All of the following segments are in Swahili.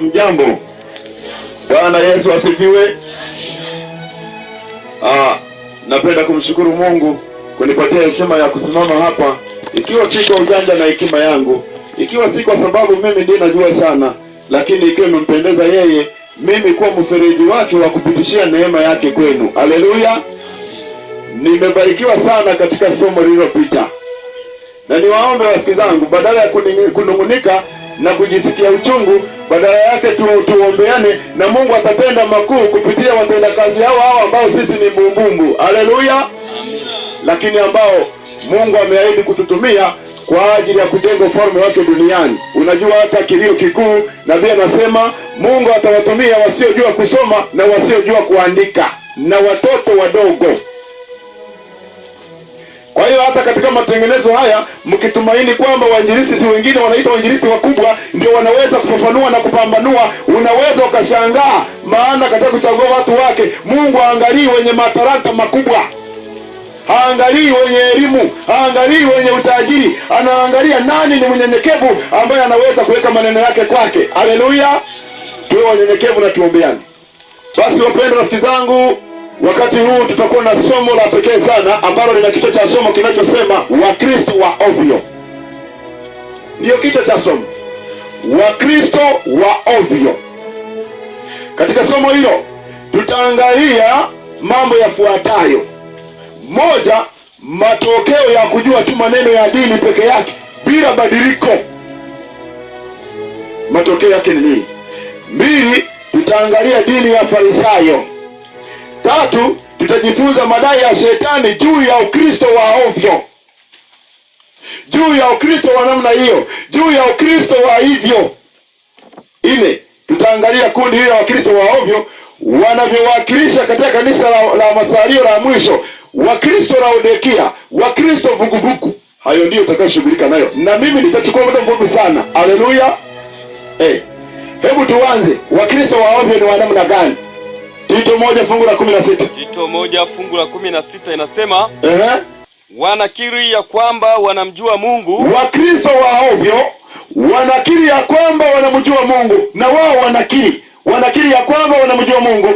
Mjambo. Bwana Yesu asifiwe. Napenda kumshukuru Mungu kunipatia heshima ya kusimama hapa, ikiwa si kwa ujanja na hekima yangu, ikiwa si kwa sababu mimi ndiye najua sana, lakini ikiwa imempendeza yeye mimi kuwa mfereji wake wa kupitishia neema yake kwenu. Haleluya. Nimebarikiwa sana katika somo lililopita, na niwaombe rafiki zangu, badala ya kunungunika na kujisikia uchungu, badala yake tuombeane, na Mungu atatenda makuu kupitia watendakazi hao ambao sisi ni mbumbumbu. Haleluya. Lakini ambao Mungu ameahidi kututumia kwa ajili ya kujenga ufalme wake duniani. Unajua hata kilio kikuu, nabii anasema Mungu atawatumia wasiojua kusoma na wasiojua kuandika na watoto wadogo. Kwa hiyo hata katika matengenezo haya, mkitumaini kwamba wainjilisti wengine wanaitwa wainjilisti wakubwa ndio wanaweza kufafanua na kupambanua, unaweza ukashangaa. Maana katika kuchagua watu wake, Mungu haangalii wenye matalanta makubwa, haangalii wenye elimu, haangalii wenye utajiri, anaangalia nani ni mnyenyekevu ambaye anaweza kuweka maneno yake kwake. Haleluya. Tuwe wanyenyekevu na tuombeane. Basi wapendwa rafiki zangu, wakati huu tutakuwa na somo la pekee sana ambalo lina kichwa cha somo kinachosema Wakristo wa ovyo. Ndiyo kichwa cha somo, Wakristo wa ovyo. Katika somo hilo tutaangalia mambo yafuatayo. Moja, matokeo ya kujua tu maneno ya dini peke yake bila badiliko. Matokeo yake ni nini? Mbili, tutaangalia dini ya Farisayo. Tatu, tutajifunza madai ya shetani juu ya Ukristo wa ovyo, juu ya Ukristo wa namna hiyo, juu ya Ukristo wa hivyo. Nne, tutaangalia kundi hili la Wakristo wa ovyo wanavyowakilisha katika kanisa la masalio la mwisho, Wakristo Laodikia, Wakristo vuguvugu. Hayo ndio tutakayoshughulika nayo, na mimi nitachukua muda mfupi sana. Haleluya. Hebu tuanze, Wakristo wa ovyo ni wa namna gani? Tito 1:16. Tito 1:16 inasema, wanakiri ya kwamba wanamjua Mungu. Wakristo wa ovyo wanakiri ya kwamba wanamjua Mungu, na wao wanakiri ya kwamba wanamjua Mungu,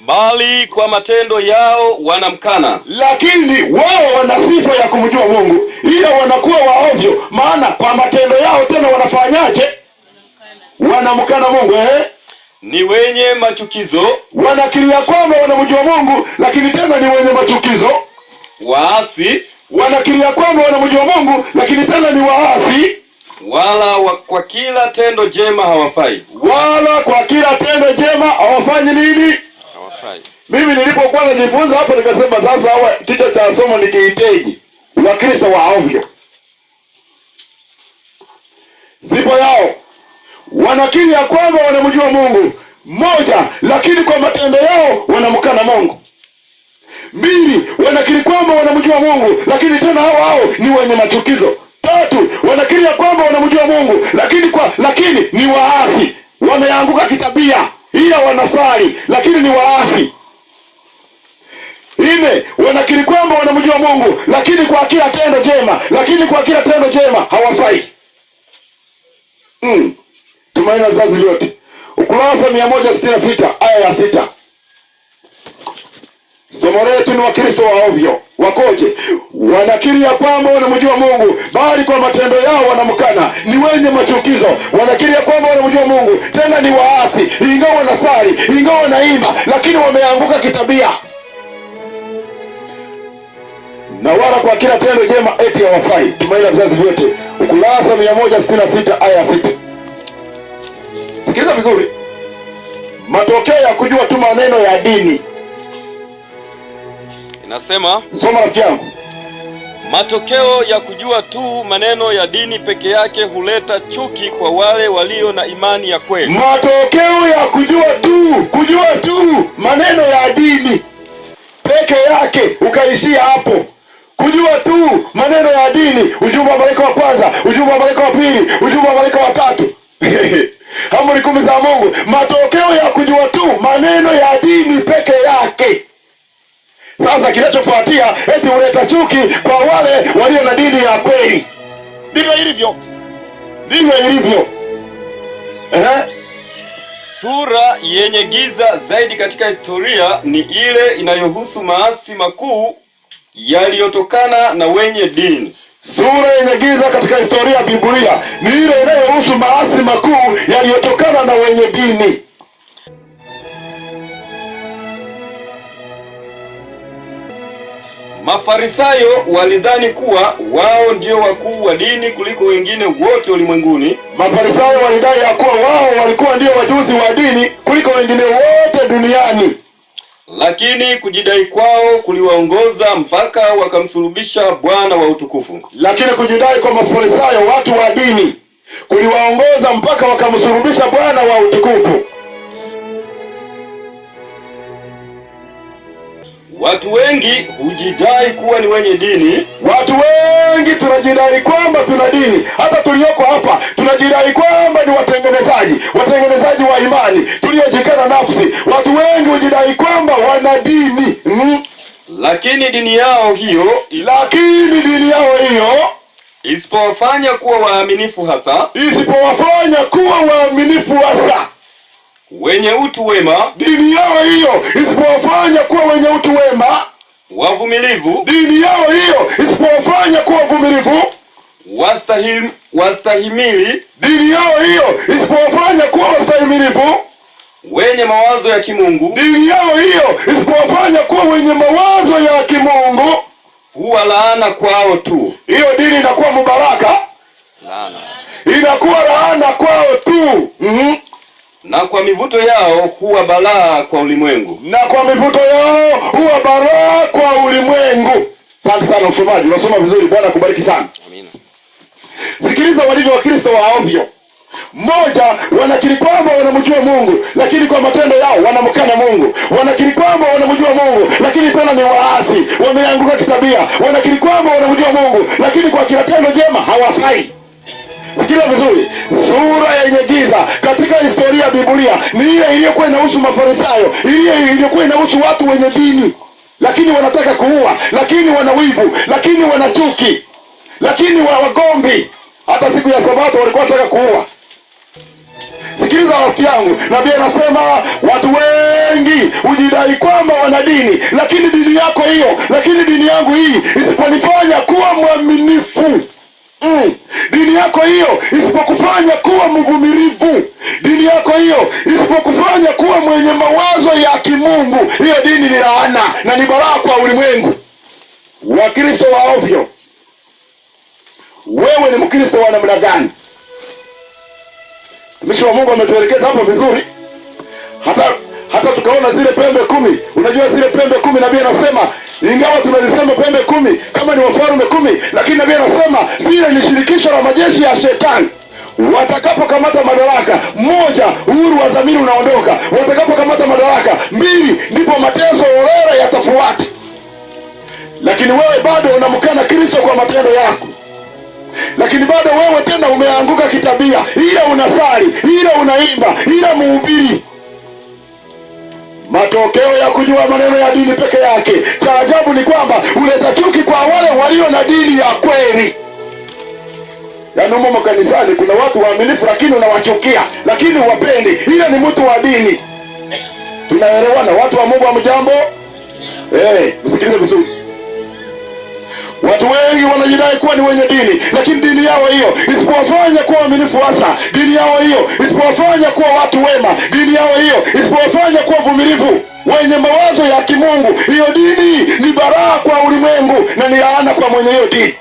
bali kwa matendo yao wanamkana. Lakini wao wana sifa ya kumjua Mungu, ila wanakuwa wa ovyo, maana kwa matendo yao tena wanafanyaje? Wanamkana Mungu. Ni wenye machukizo. Wanakiri ya kwamba wanamjua Mungu, lakini tena ni wenye machukizo. Waasi. Wanakiri ya kwamba wanamjua Mungu, lakini tena ni waasi. Wala kwa kila tendo jema hawafai. Wala kwa kila tendo jema hawafanyi nini? Hawafai. Mimi nilipokuwa najifunza hapo nikasema sasa hawa kichwa cha somo nikiiteje? Wakristo wa ovyo. Sifa yao, wanakiri ya kwamba wanamjua Mungu, moja, lakini kwa matendo yao wanamkana Mungu. Mbili, wanakiri kwamba wanamjua Mungu, lakini tena hao ni wenye machukizo. Tatu, wanakiri ya kwamba wanamjua Mungu, lakini ni waasi, wameanguka kitabia, ila wanasali lakini ni waasi. Nne, wanakiri kwamba wanamjua Mungu, lakini kwa kila tendo jema hawafai. Tumaini la vizazi vyote, ukurasa 166 aya ya 6. Somo letu ni Wakristo wa ovyo. Wakoje? Wanakiri ya kwamba wanamjua Mungu, bali kwa matendo yao wanamkana, ni wenye machukizo. Wanakiri ya kwamba wanamjua Mungu, tena ni waasi, ingawa wanasali, ingawa wanaimba, lakini wameanguka kitabia, na wala kwa kila tendo jema eti hawafai. Tumaini la vizazi vyote, ukurasa 166 aya ya 6. Sikiliza vizuri, matokeo ya kujua tu maneno ya dini. Inasema, soma rafiki yangu, matokeo ya kujua tu maneno ya dini peke yake huleta chuki kwa wale walio na imani ya kweli. Matokeo ya kujua tu maneno ya dini peke yake, ukaishia hapo. Kujua tu maneno ya dini, ujumbe wa malaika wa kwanza, ujumbe wa malaika wa pili, ujumbe wa malaika wa tatu amri 10 za Mungu. Matokeo ya kujua tu maneno ya dini peke yake. Sasa kinachofuatia eti huleta chuki kwa wale walio na dini ya kweli. Ndivyo ilivyo. Sura yenye giza zaidi katika historia ni ile inayohusu maasi makuu yaliyotokana na wenye dini. Sura yenye giza katika historia ya Biblia ni ile inayohusu maasi makuu yaliyotokana na wenye dini. Mafarisayo walidhani kuwa wao ndio wakuu wa dini kuliko wengine wote ulimwenguni. Mafarisayo walidai ya kuwa wao walikuwa ndio wajuzi wa dini kuliko wengine wote duniani. Lakini kujidai kwao kuliwaongoza mpaka wakamsulubisha Bwana wa utukufu. Lakini kujidai kwa Mafarisayo, watu wa dini, kuliwaongoza mpaka wakamsulubisha Bwana wa utukufu. Watu wengi hujidai kuwa ni wenye dini. Watu wengi tunajidai kwamba tuna dini. Hata tulioko hapa tunajidai kwamba ni watengenezaji wa imani, tuliojikana nafsi. Watu wengi hujidai kwamba wana dini. Lakini dini yao hiyo isipowafanya kuwa waaminifu hasa, wenye utu wema, dini yao hiyo isipowafanya kuwa wenye utu wema, wavumilivu, dini yao hiyo isipowafanya kuwa wavumilivu, wastahimili, dini yao hiyo isipowafanya kuwa wastahimilivu, wenye mawazo ya kimungu, dini yao hiyo isipowafanya kuwa wenye mawazo ya kimungu, huwa laana kwao tu. Hiyo dini inakuwa mubaraka, inakuwa laana kwao tu. Na kwa mivuto yao huwa balaa kwa ulimwengu. Asante sana msomaji, unasoma vizuri. Bwana akubariki sana. Amina. Sikiliza walivyo Wakristo wa ovyo. Moja, wanakiri kwamba wanamjua Mungu, lakini kwa matendo yao wanamkana Mungu. Wanakiri kwamba wanamjua Mungu, lakini tena ni waasi, wameanguka kitabia. Wanakiri kwamba wanamjua Mungu, lakini kwa kila tendo jema hawafai. Sikiliza vizuri. Sura yenye giza katika historia ya Biblia ni ile iliyokuwa inahusu Mafarisayo, ile iliyokuwa inahusu watu wenye dini, lakini wanataka kuua, lakini wana wivu, lakini wana chuki, lakini wagombi. Hata siku ya Sabato walikuwa wanataka kuua. Sikiliza rafiki yangu, nabii anasema watu wengi hujidai kwamba wana dini, lakini dini yako hiyo, lakini dini yangu hii isiponifanya kuwa mwaminifu, dini yako hiyo isipokufanya kuwa mvumilivu, dini yako hiyo isipokufanya kuwa mwenye mawazo ya kimungu, hiyo dini ni laana na ni balaa kwa ulimwengu. Wakristo wa ovyo, wewe ni Mkristo wa namna gani? Mtumishi wa Mungu ametuelekeza hapo vizuri, hata tukaona zile pembe 10. Unajua zile pembe 10, nabii anasema ingawa tunalisema pembe 10 kama ni wafalme 10, lakini nabii anasema vile ni shirikisho la majeshi ya shetani. Watakapokamata madaraka, 1, uhuru wa dhamiri unaondoka. Watakapokamata madaraka, 2, ndipo mateso orera yatafuata. Lakini wewe bado unamkana Kristo kwa matendo yako, lakini bado wewe tena umeanguka kitabia. Ila unasali, ila unaimba, ila muhubiri. Matokeo ya kujua maneno ya dini peke yake, cha ajabu ni kwamba huleta chuki kwa wale walio na dini ya kweli. Yaani humo kanisani kuna watu waaminifu, lakini unawachukia, lakini uwapendi. Ile ni mtu wa dini. Tunaelewana watu wa Mungu? Hamjambo? Msikilize vizuri. Watu wengi wanajidai kuwa ni wenye dini, lakini dini yao hiyo isipowafanya kuwa waaminifu hasa, dini yao hiyo isipowafanya kuwa watu wema, dini yao hiyo isipowafanya kuwa vumilivu, wenye mawazo ya kimungu, hiyo dini ni balaa kwa ulimwengu na ni laana kwa mwenye hiyo dini.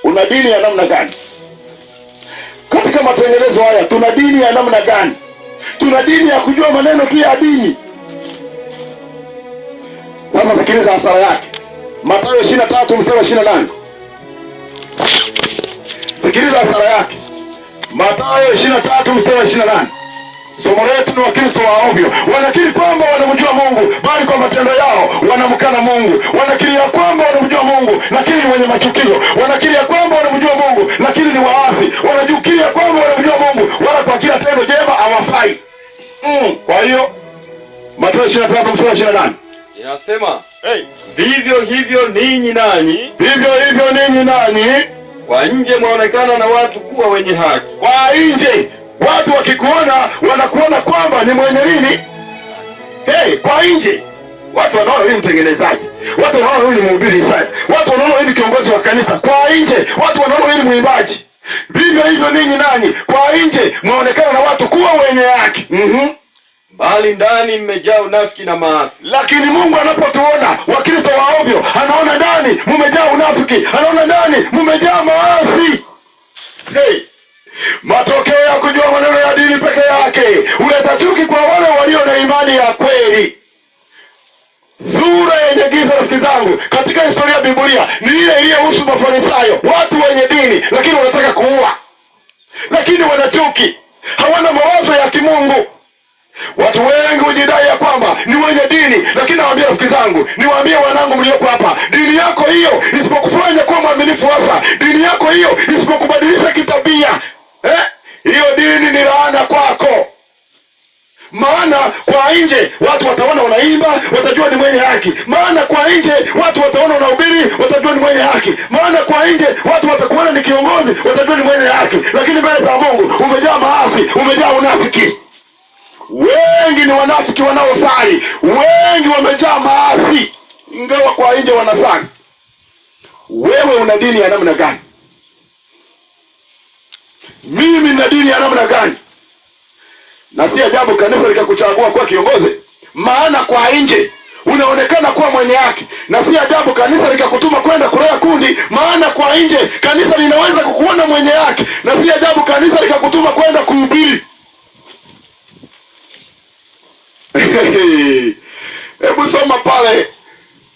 Una dini ya namna gani? Katika matengenezo haya tuna dini ya namna gani? Tuna dini ya kujua maneno tu ya dini. Sasa sikiliza hasara yake. Mathayo 23 mstari wa 28. Sikiliza hasara yake. Mathayo 23 mstari wa 28. Somo letu ni Wakristo wa ovyo. Wanakiri kwamba wanamjua Mungu, bali kwa matendo yao wanamkana Mungu. Wanakiri ya kwamba wanamjua Mungu, lakini ni wenye machukizo. Wanakiri ya kwamba wanamjua Mungu, lakini ni waasi. Wanakiri ya kwamba wanamjua Mungu, wala kwa kila tendo jema hawafai. Kwa hiyo Mathayo 23 mstari wa 28 inasema, vivyo hivyo ninyi nanyi, kwa nje mwaonekana na watu kuwa wenye haki. Kwa nje watu wakikuona wanakuona kwamba ni mwenye nini? Kwa nje watu wanaona huyu mtengenezaji, watu wanaona huyu ni mhubiri Isaya, watu wanaona huyu ni kiongozi wa kanisa. Kwa nje watu wanaona huyu ni mwimbaji. Vivyo hivyo ninyi nanyi, kwa nje mwaonekana na watu kuwa wenye haki, bali ndani mmejaa unafiki na maasi. Lakini Mungu anapotuona Wakristo wa ovyo, anaona ndani mmejaa unafiki, anaona ndani mmejaa maasi. Matokeo ya kujua maneno ya dini peke yake huleta chuki kwa wale walio na imani ya kweli. Sura yenye giza, rafiki zangu, katika historia ya Biblia ni ile iliyohusu Mafarisayo, watu wenye dini lakini wanataka kuua, lakini wana chuki, hawana mawazo ya kimungu. Watu wengi hujidai ya kwamba ni wenye dini, lakini nawaambia rafiki zangu, niwaambie wanangu mlioko hapa, dini yako hiyo isipokufanya kuwa mwaminifu hasa, dini yako hiyo isipokubadilisha kitabia, hiyo dini ni laana kwako. Maana kwa nje watu wataona unaimba, watajua ni mwenye haki. Maana kwa nje watu wataona unahubiri, watajua ni mwenye haki. Maana kwa nje watu watakuona ni kiongozi, watajua ni mwenye haki. Lakini mbele za Mungu umejaa maasi, umejaa unafiki. Wengi ni wanafiki wanaosali, wengi wamejaa maasi, ingawa kwa nje wanasali. Wewe una dini ya namna gani? Mimi nina dini ya namna gani? Na si ajabu kanisa likakuchagua kuwa kiongozi, maana kwa nje unaonekana kuwa mwenye haki. Na si ajabu kanisa likakutuma kwenda kulea kundi, maana kwa nje kanisa linaweza kukuona mwenye haki. Na si ajabu kanisa likakutuma kwenda kuhubiri. Hebu soma pale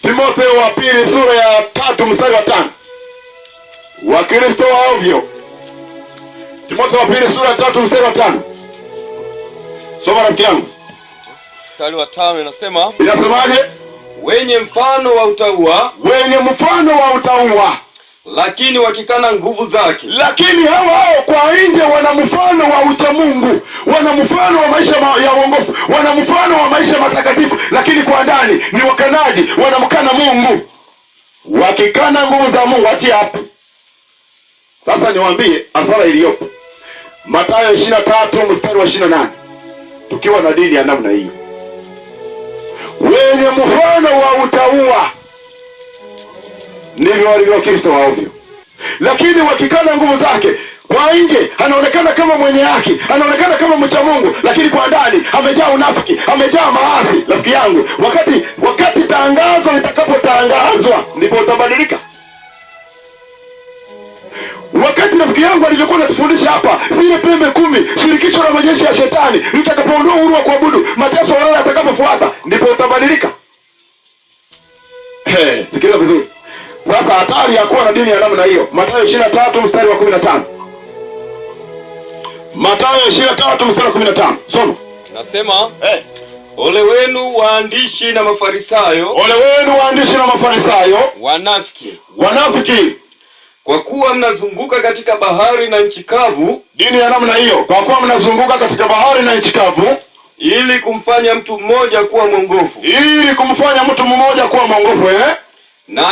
Timotheo wa pili sura ya 3 mstari wa 5. Wakristo wa ovyo. Timotheo wa pili sura ya 3 mstari wa 5. Soma rafiki yangu. Mstari wa 5 inasema, inasemaje? Wenye mfano wa utauwa, wenye mfano wa utauwa, lakini wakikana nguvu zake. Lakini hao kwa nje wana mfano wa uchamungu, wana mfano wa maisha ya uongofu, wana mfano wa maisha matakatifu, lakini kwa ndani ni wakanaji, wanamkana Mungu. Wakikana nguvu za Mungu, achi hapo. Sasa niwaambie hasara iliyopo. Mathayo 23 mstari wa 28. Tukiwa na dini ya namna hiyo, wenye mfano wa utauwa ndivyo walivyo Kristo wa ovyo, lakini wakikana nguvu zake. Kwa nje anaonekana kama mwenye haki, anaonekana kama mcha Mungu, lakini kwa ndani amejaa unafiki, amejaa maasi. Rafiki yangu, wakati tangazo litakapotangazwa ndipo utabadilika. Wakati rafiki yangu alivyokuwa anatufundisha hapa, zile pembe 10, shirikisho la majeshi ya shetani litakapoondoa uhuru wa kuabudu, mateso wao yatakapofuata, ndipo utabadilika. Sikiliza vizuri. Sasa hatari ya kuwa na dini ya namna hiyo. Mathayo 23 mstari wa 15. Mathayo 23 mstari wa 15. Soma. Nasema, ole wenu waandishi na Mafarisayo, ole wenu waandishi na Mafarisayo, wanafiki, kwa kuwa mnazunguka katika bahari na nchi kavu. Dini ya namna hiyo, kwa kuwa mnazunguka katika bahari na nchi kavu, ili kumfanya mtu mmoja kuwa mwongofu. Ili kumfanya mtu mmoja kuwa mwongofu, Na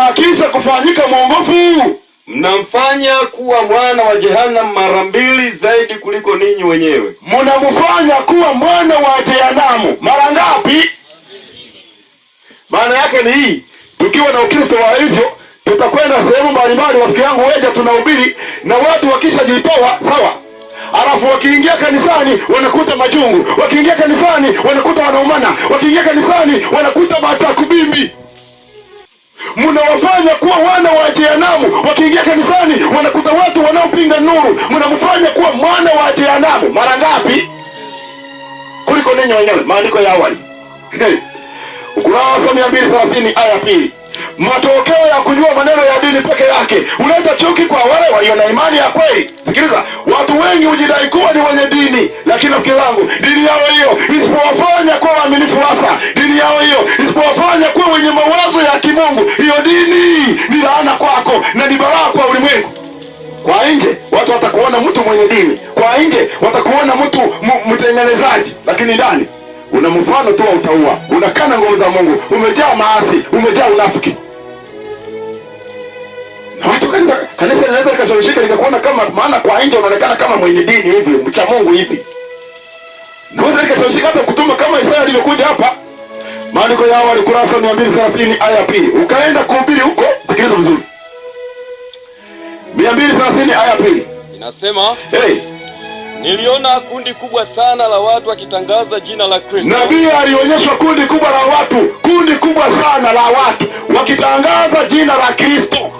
akisha kufanyika mwongofu, mnamfanya kuwa mwana wa Jehanamu mara 2 zaidi kuliko ninyi wenyewe. Mnamfanya kuwa mwana wa Jehanamu mara ngapi? Maana yake ni hii, tukiwa na Ukristo wa hivyo, tutakwenda sehemu mbalimbali, rafiki yangu, weja tunahubiri, na watu wakishajitoa sawa, alafu wakiingia kanisani wanakuta majungu, wakiingia kanisani wanakuta wanaumana, wakiingia kanisani wanakuta machakubimbi. Mnawafanya kuwa wana wa Jehanamu, wakiingia kanisani wanakuta watu wanaopinga nuru. Mnamfanya kuwa mwana wa Jehanamu mara ngapi kuliko ninyi wenyewe? Maandiko ya awali, ukurasa 230 aya 2. Matokeo ya kujua maneno ya dini peke yake huleta chuki kwa wale walio na imani ya kweli. Sikiliza, watu wengi hujidai kuwa ni wenye dini, lakini rafiki zangu, dini yao hiyo isipowafanya kuwa waaminifu hasa, dini yao hiyo isipowafanya kuwa wenye mawazo ya kimungu, hiyo dini ni laana kwako na ni balaa kwa ulimwengu. Kwa nje watu watakuona mtu mwenye dini, kwa nje watakuona mtu mtengenezaji, lakini ndani una mfano tu wa utauwa, unakana nguvu za Mungu, umejaa maasi, umejaa unafiki. Na watu kanisa linaweza likashawishika likakuona kama, maana kwa nje unaonekana kama mwenye dini hivi, mcha Mungu hivi. Naweza likashawishika hata kutuma kama Isaya alivyokuja hapa. Maandiko ya awali kurasa 230 aya ya 2. Ukaenda kuhubiri huko, sikiliza vizuri. 230 aya ya 2. Inasema, hey, niliona kundi kubwa sana la watu wakitangaza jina la Kristo. Nabii alionyeshwa kundi kubwa la watu, kundi kubwa sana la watu wakitangaza jina la Kristo.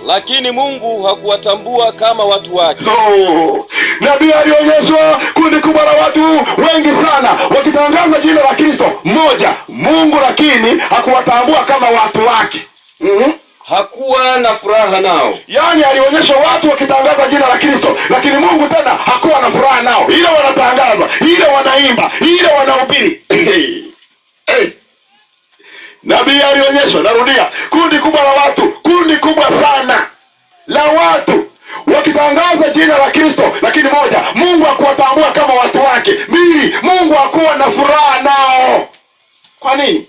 Lakini Mungu hakuwatambua kama watu wake. No. Nabii alionyeshwa kundi kubwa la watu wengi sana wakitangaza jina la Kristo mmoja, Mungu, lakini hakuwatambua kama watu wake. Hakuwa na furaha nao. Yaani alionyeshwa watu wakitangaza jina la Kristo, lakini Mungu tena hakuwa na furaha nao. Ile wanatangaza, ile wanaimba, ile wanahubiri. Nabii alionyeshwa, narudia, kundi kubwa la watu, kundi kubwa sana la watu wakitangaza jina la Kristo, lakini moja, Mungu hakuwatambua kama watu wake. Mbili, Mungu hakuwa na furaha nao. Kwa nini?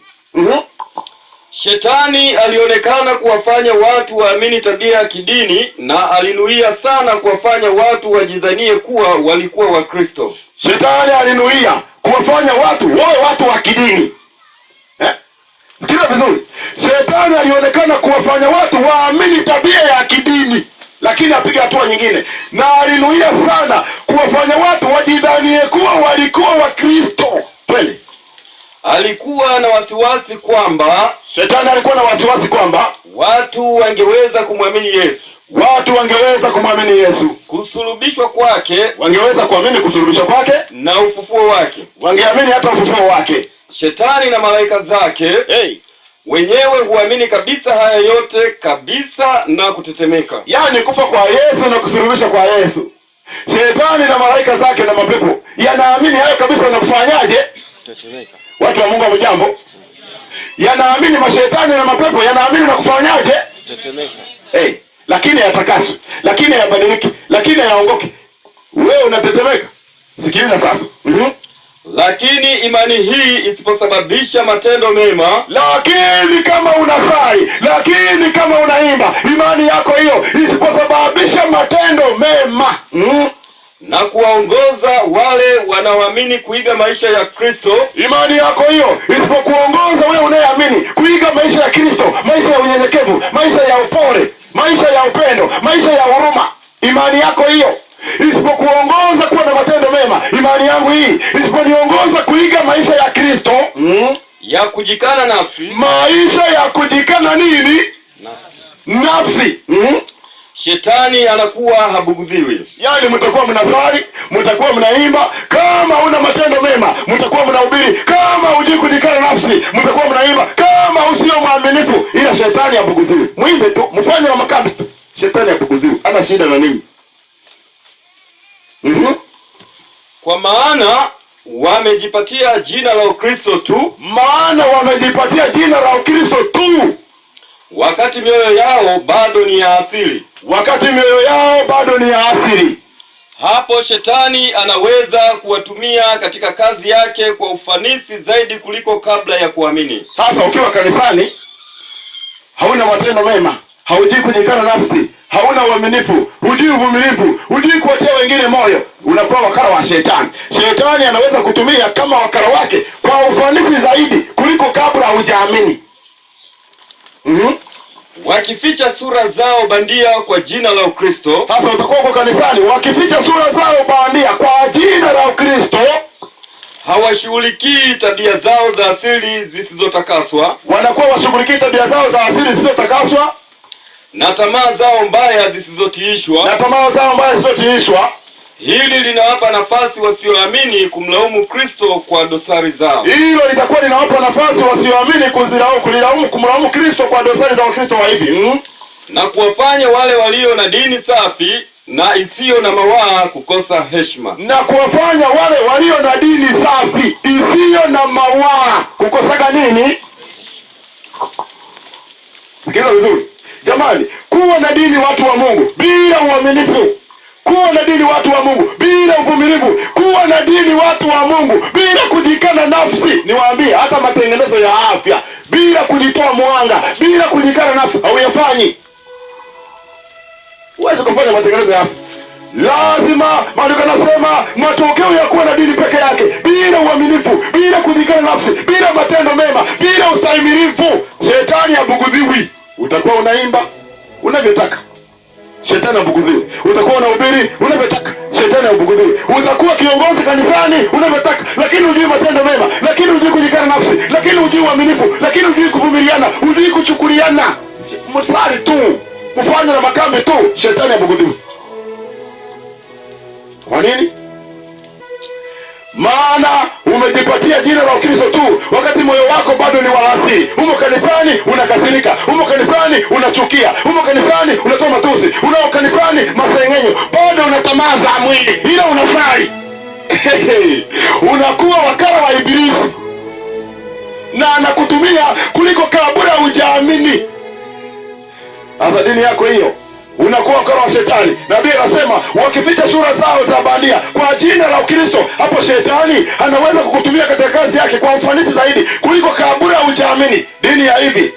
Shetani alionekana kuwafanya watu waamini tabia ya kidini, na alinuia sana kuwafanya watu wajidhanie kuwa walikuwa wa Kristo. Shetani alinuia kuwafanya watu wawe watu wa kidini. Sikiliza vizuri. Shetani alionekana kuwafanya watu waamini tabia ya kidini, lakini apiga hatua nyingine. Na alinuia sana kuwafanya watu wajidhanie kuwa walikuwa wa Kristo. Kweli. Alikuwa na wasiwasi kwamba, Shetani alikuwa na wasiwasi kwamba watu wangeweza kumwamini Yesu. Watu wangeweza kumwamini Yesu. Kusulubishwa kwake, wangeweza kuamini kusulubishwa kwake na ufufuo wake. Wangeamini hata ufufuo wake. Shetani na malaika zake, wenyewe huamini kabisa haya yote kabisa na kutetemeka. Yaani kufa kwa Yesu na kusulubishwa kwa Yesu. Shetani na malaika zake na mapepo yanaamini hayo kabisa na kufanyaje? Kutetemeka. Watu wa Mungu mjambo. Yanaamini, mashetani na mapepo yanaamini na kufanyaje? Kutetemeka. Lakini yatakaswe, lakini yabadiliki, lakini yaongoke. Wewe unatetemeka. Sikiliza sasa. Lakini imani hii isiposababisha matendo mema, lakini kama unasali, lakini kama unaimba, imani yako hiyo isiposababisha matendo mema, na kuwaongoza wale wanaoamini kuiga maisha ya Kristo, imani yako hiyo isipokuongoza wewe unayeamini kuiga maisha ya Kristo, maisha ya unyenyekevu, maisha ya upole, maisha ya upendo, maisha ya huruma, imani yako hiyo isipokuongoza kuwa na matendo mema, imani yangu hii isiponiongoza kuiga maisha ya Kristo, ya kujikana nafsi, maisha ya kujikana nini? Nafsi. Shetani anakuwa habugudhiwi. Yaani mtakuwa mnasali, mtakuwa mnaimba, kama una matendo mema, mtakuwa mnahubiri, kama hujui kujikana nafsi, mtakuwa mnaimba, kama usio mwaminifu, ila shetani habugudhiwi. Muimbe tu, mfanye na makambi tu, shetani habugudhiwi. Ana shida na nini? Kwa maana wamejipatia jina la Ukristo tu. Maana wamejipatia jina la Ukristo tu, wakati mioyo yao bado ni ya asili. Wakati mioyo yao bado ni ya asili. Hapo shetani anaweza kuwatumia katika kazi yake kwa ufanisi zaidi kuliko kabla ya kuamini. Sasa ukiwa kanisani, hauna matendo mema, haujui kujikana nafsi, hauna uaminifu, hujui uvumilivu, hujui kuwatia wengine moyo, unakuwa wakala wa shetani. Shetani anaweza kutumia kama wakala wake kwa ufanisi zaidi kuliko kabla hujaamini. Wakificha sura zao bandia kwa jina la Ukristo. Sasa utakuwa kwa kanisani, wakificha sura zao bandia kwa jina la Ukristo, hawashughulikii tabia zao za asili zisizotakaswa. Wanakuwa washughulikii tabia zao za asili zisizotakaswa, na tamaa zao mbaya zisizotiishwa. Na tamaa zao mbaya zisizotiishwa. Hili linawapa nafasi wasioamini kumlaumu Kristo kwa dosari zao. Hilo litakuwa linawapa nafasi wasioamini kumlaumu Kristo kwa dosari za Wakristo wa hivi. Na kuwafanya wale walio na dini safi na isiyo na mawaa kukosa heshima. Na kuwafanya wale walio na dini safi isiyo na mawaa kukosaga nini? Sikiliza vizuri. Jamani, kuwa na dini watu wa Mungu bila uaminifu, kuwa na dini watu wa Mungu bila uvumilivu, kuwa na dini watu wa Mungu bila kujikana nafsi. Niwaambie, hata matengenezo ya afya bila kujitoa mwanga, bila kujikana nafsi hauyafanyi. Huwezi kufanya matengenezo ya afya. Lazima maandiko yanasema matokeo ya kuwa na dini peke yake bila uaminifu, bila kujikana nafsi, bila matendo mema, bila ustahimilivu, shetani abugudhiwi. Utakuwa unaimba unavyotaka, shetani abugudhiwi. Utakuwa unahubiri unavyotaka, shetani abugudhiwi. Utakuwa kiongozi kanisani unavyotaka, lakini hujui matendo mema, lakini hujui kujikana nafsi, lakini hujui uaminifu, lakini hujui kuvumiliana, hujui kuchukuliana. Msali tu, kufanya na makambi tu, shetani abugudhiwi. Kwa nini? Maana umejipatia jina la Ukristo tu wakati moyo wako bado ni waasi. Umo kanisani unakasirika, umo kanisani unachukia, umo kanisani unatoa matusi, unao kanisani masengenyo, bado una tamaa za mwili, ila unasali. Unakuwa wakala wa Ibilisi na anakutumia kuliko kabla hujaamini. Hasa dini yako hiyo unakuwa wakala wa shetani. Nabii anasema wakificha sura zao za bandia kwa jina la Ukristo, hapo shetani anaweza kukutumia katika kazi yake kwa ufanisi zaidi kuliko kabla hujaamini. Dini ya hivi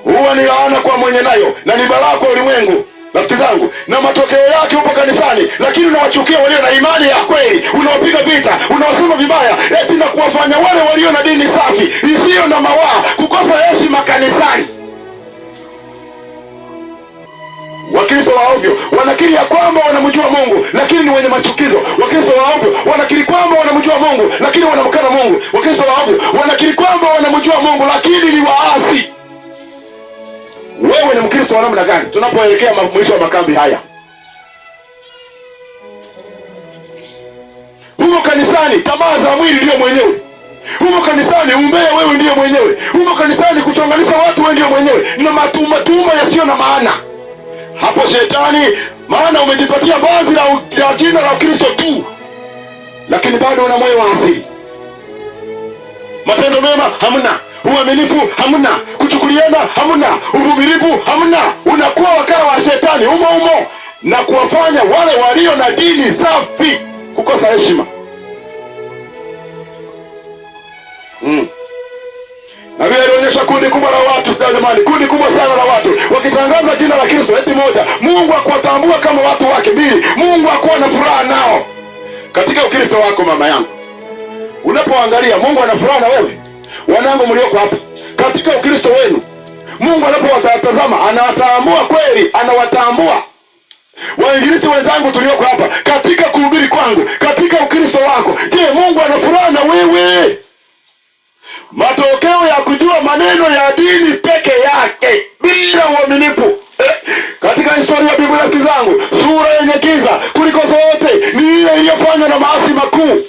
huwa ni laana kwa mwenye nayo na ni balaa kwa ulimwengu. Rafiki zangu, na matokeo yake upo kanisani, lakini unawachukia walio na imani ya kweli, unawapiga vita, unawasema vibaya, eti na kuwafanya wale walio na dini safi isiyo na mawaa kukosa heshima kanisani. Wakristo wa ovyo wanakiri ya kwamba wanamjua Mungu lakini ni wenye machukizo. Wakristo wa ovyo wanakiri kwamba wanamjua Mungu lakini wanamkana Mungu. Wakristo wa ovyo wanakiri kwamba wanamjua Mungu lakini ni waasi. Wewe ni Mkristo wa namna gani tunapoelekea mwisho wa makambi haya? Humo kanisani tamaa za mwili ndio mwenyewe. Humo kanisani umbea wewe ndio mwenyewe. Humo kanisani kuchonganisha watu wewe ndio mwenyewe, na matuma yasiyo na maana. Hapo shetani, maana umejipatia vazi la jina la Kristo tu, lakini bado una moyo wa asili. Matendo mema hamna, uaminifu hamna, kuchukuliana hamna, uvumilivu hamna. Unakuwa wakala wa shetani umo na kuwafanya wale walio na dini safi kukosa heshima. Na vile alionyesha kundi kubwa la watu sasa jamani, kundi kubwa sana la watu wakitangaza jina la Kristo. Eti moja, Mungu akuwatambua kama watu wake. Mbili, Mungu akuwa na furaha nao. Katika Ukristo wako mama yangu, unapoangalia Mungu ana furaha na wewe. Wanangu mlioko hapa, katika Ukristo wenu Mungu anapowatazama anawatambua kweli, anawatambua. Wainjilisti wenzangu tulioko hapa, katika kuhubiri kwangu, katika Ukristo wako, je, Mungu ana furaha na wewe? Matokeo ya kujua maneno ya dini peke yake bila uaminifu. Katika historia ya Biblia zangu, sura yenye giza kuliko zote ni ile iliyofanywa na maasi makuu.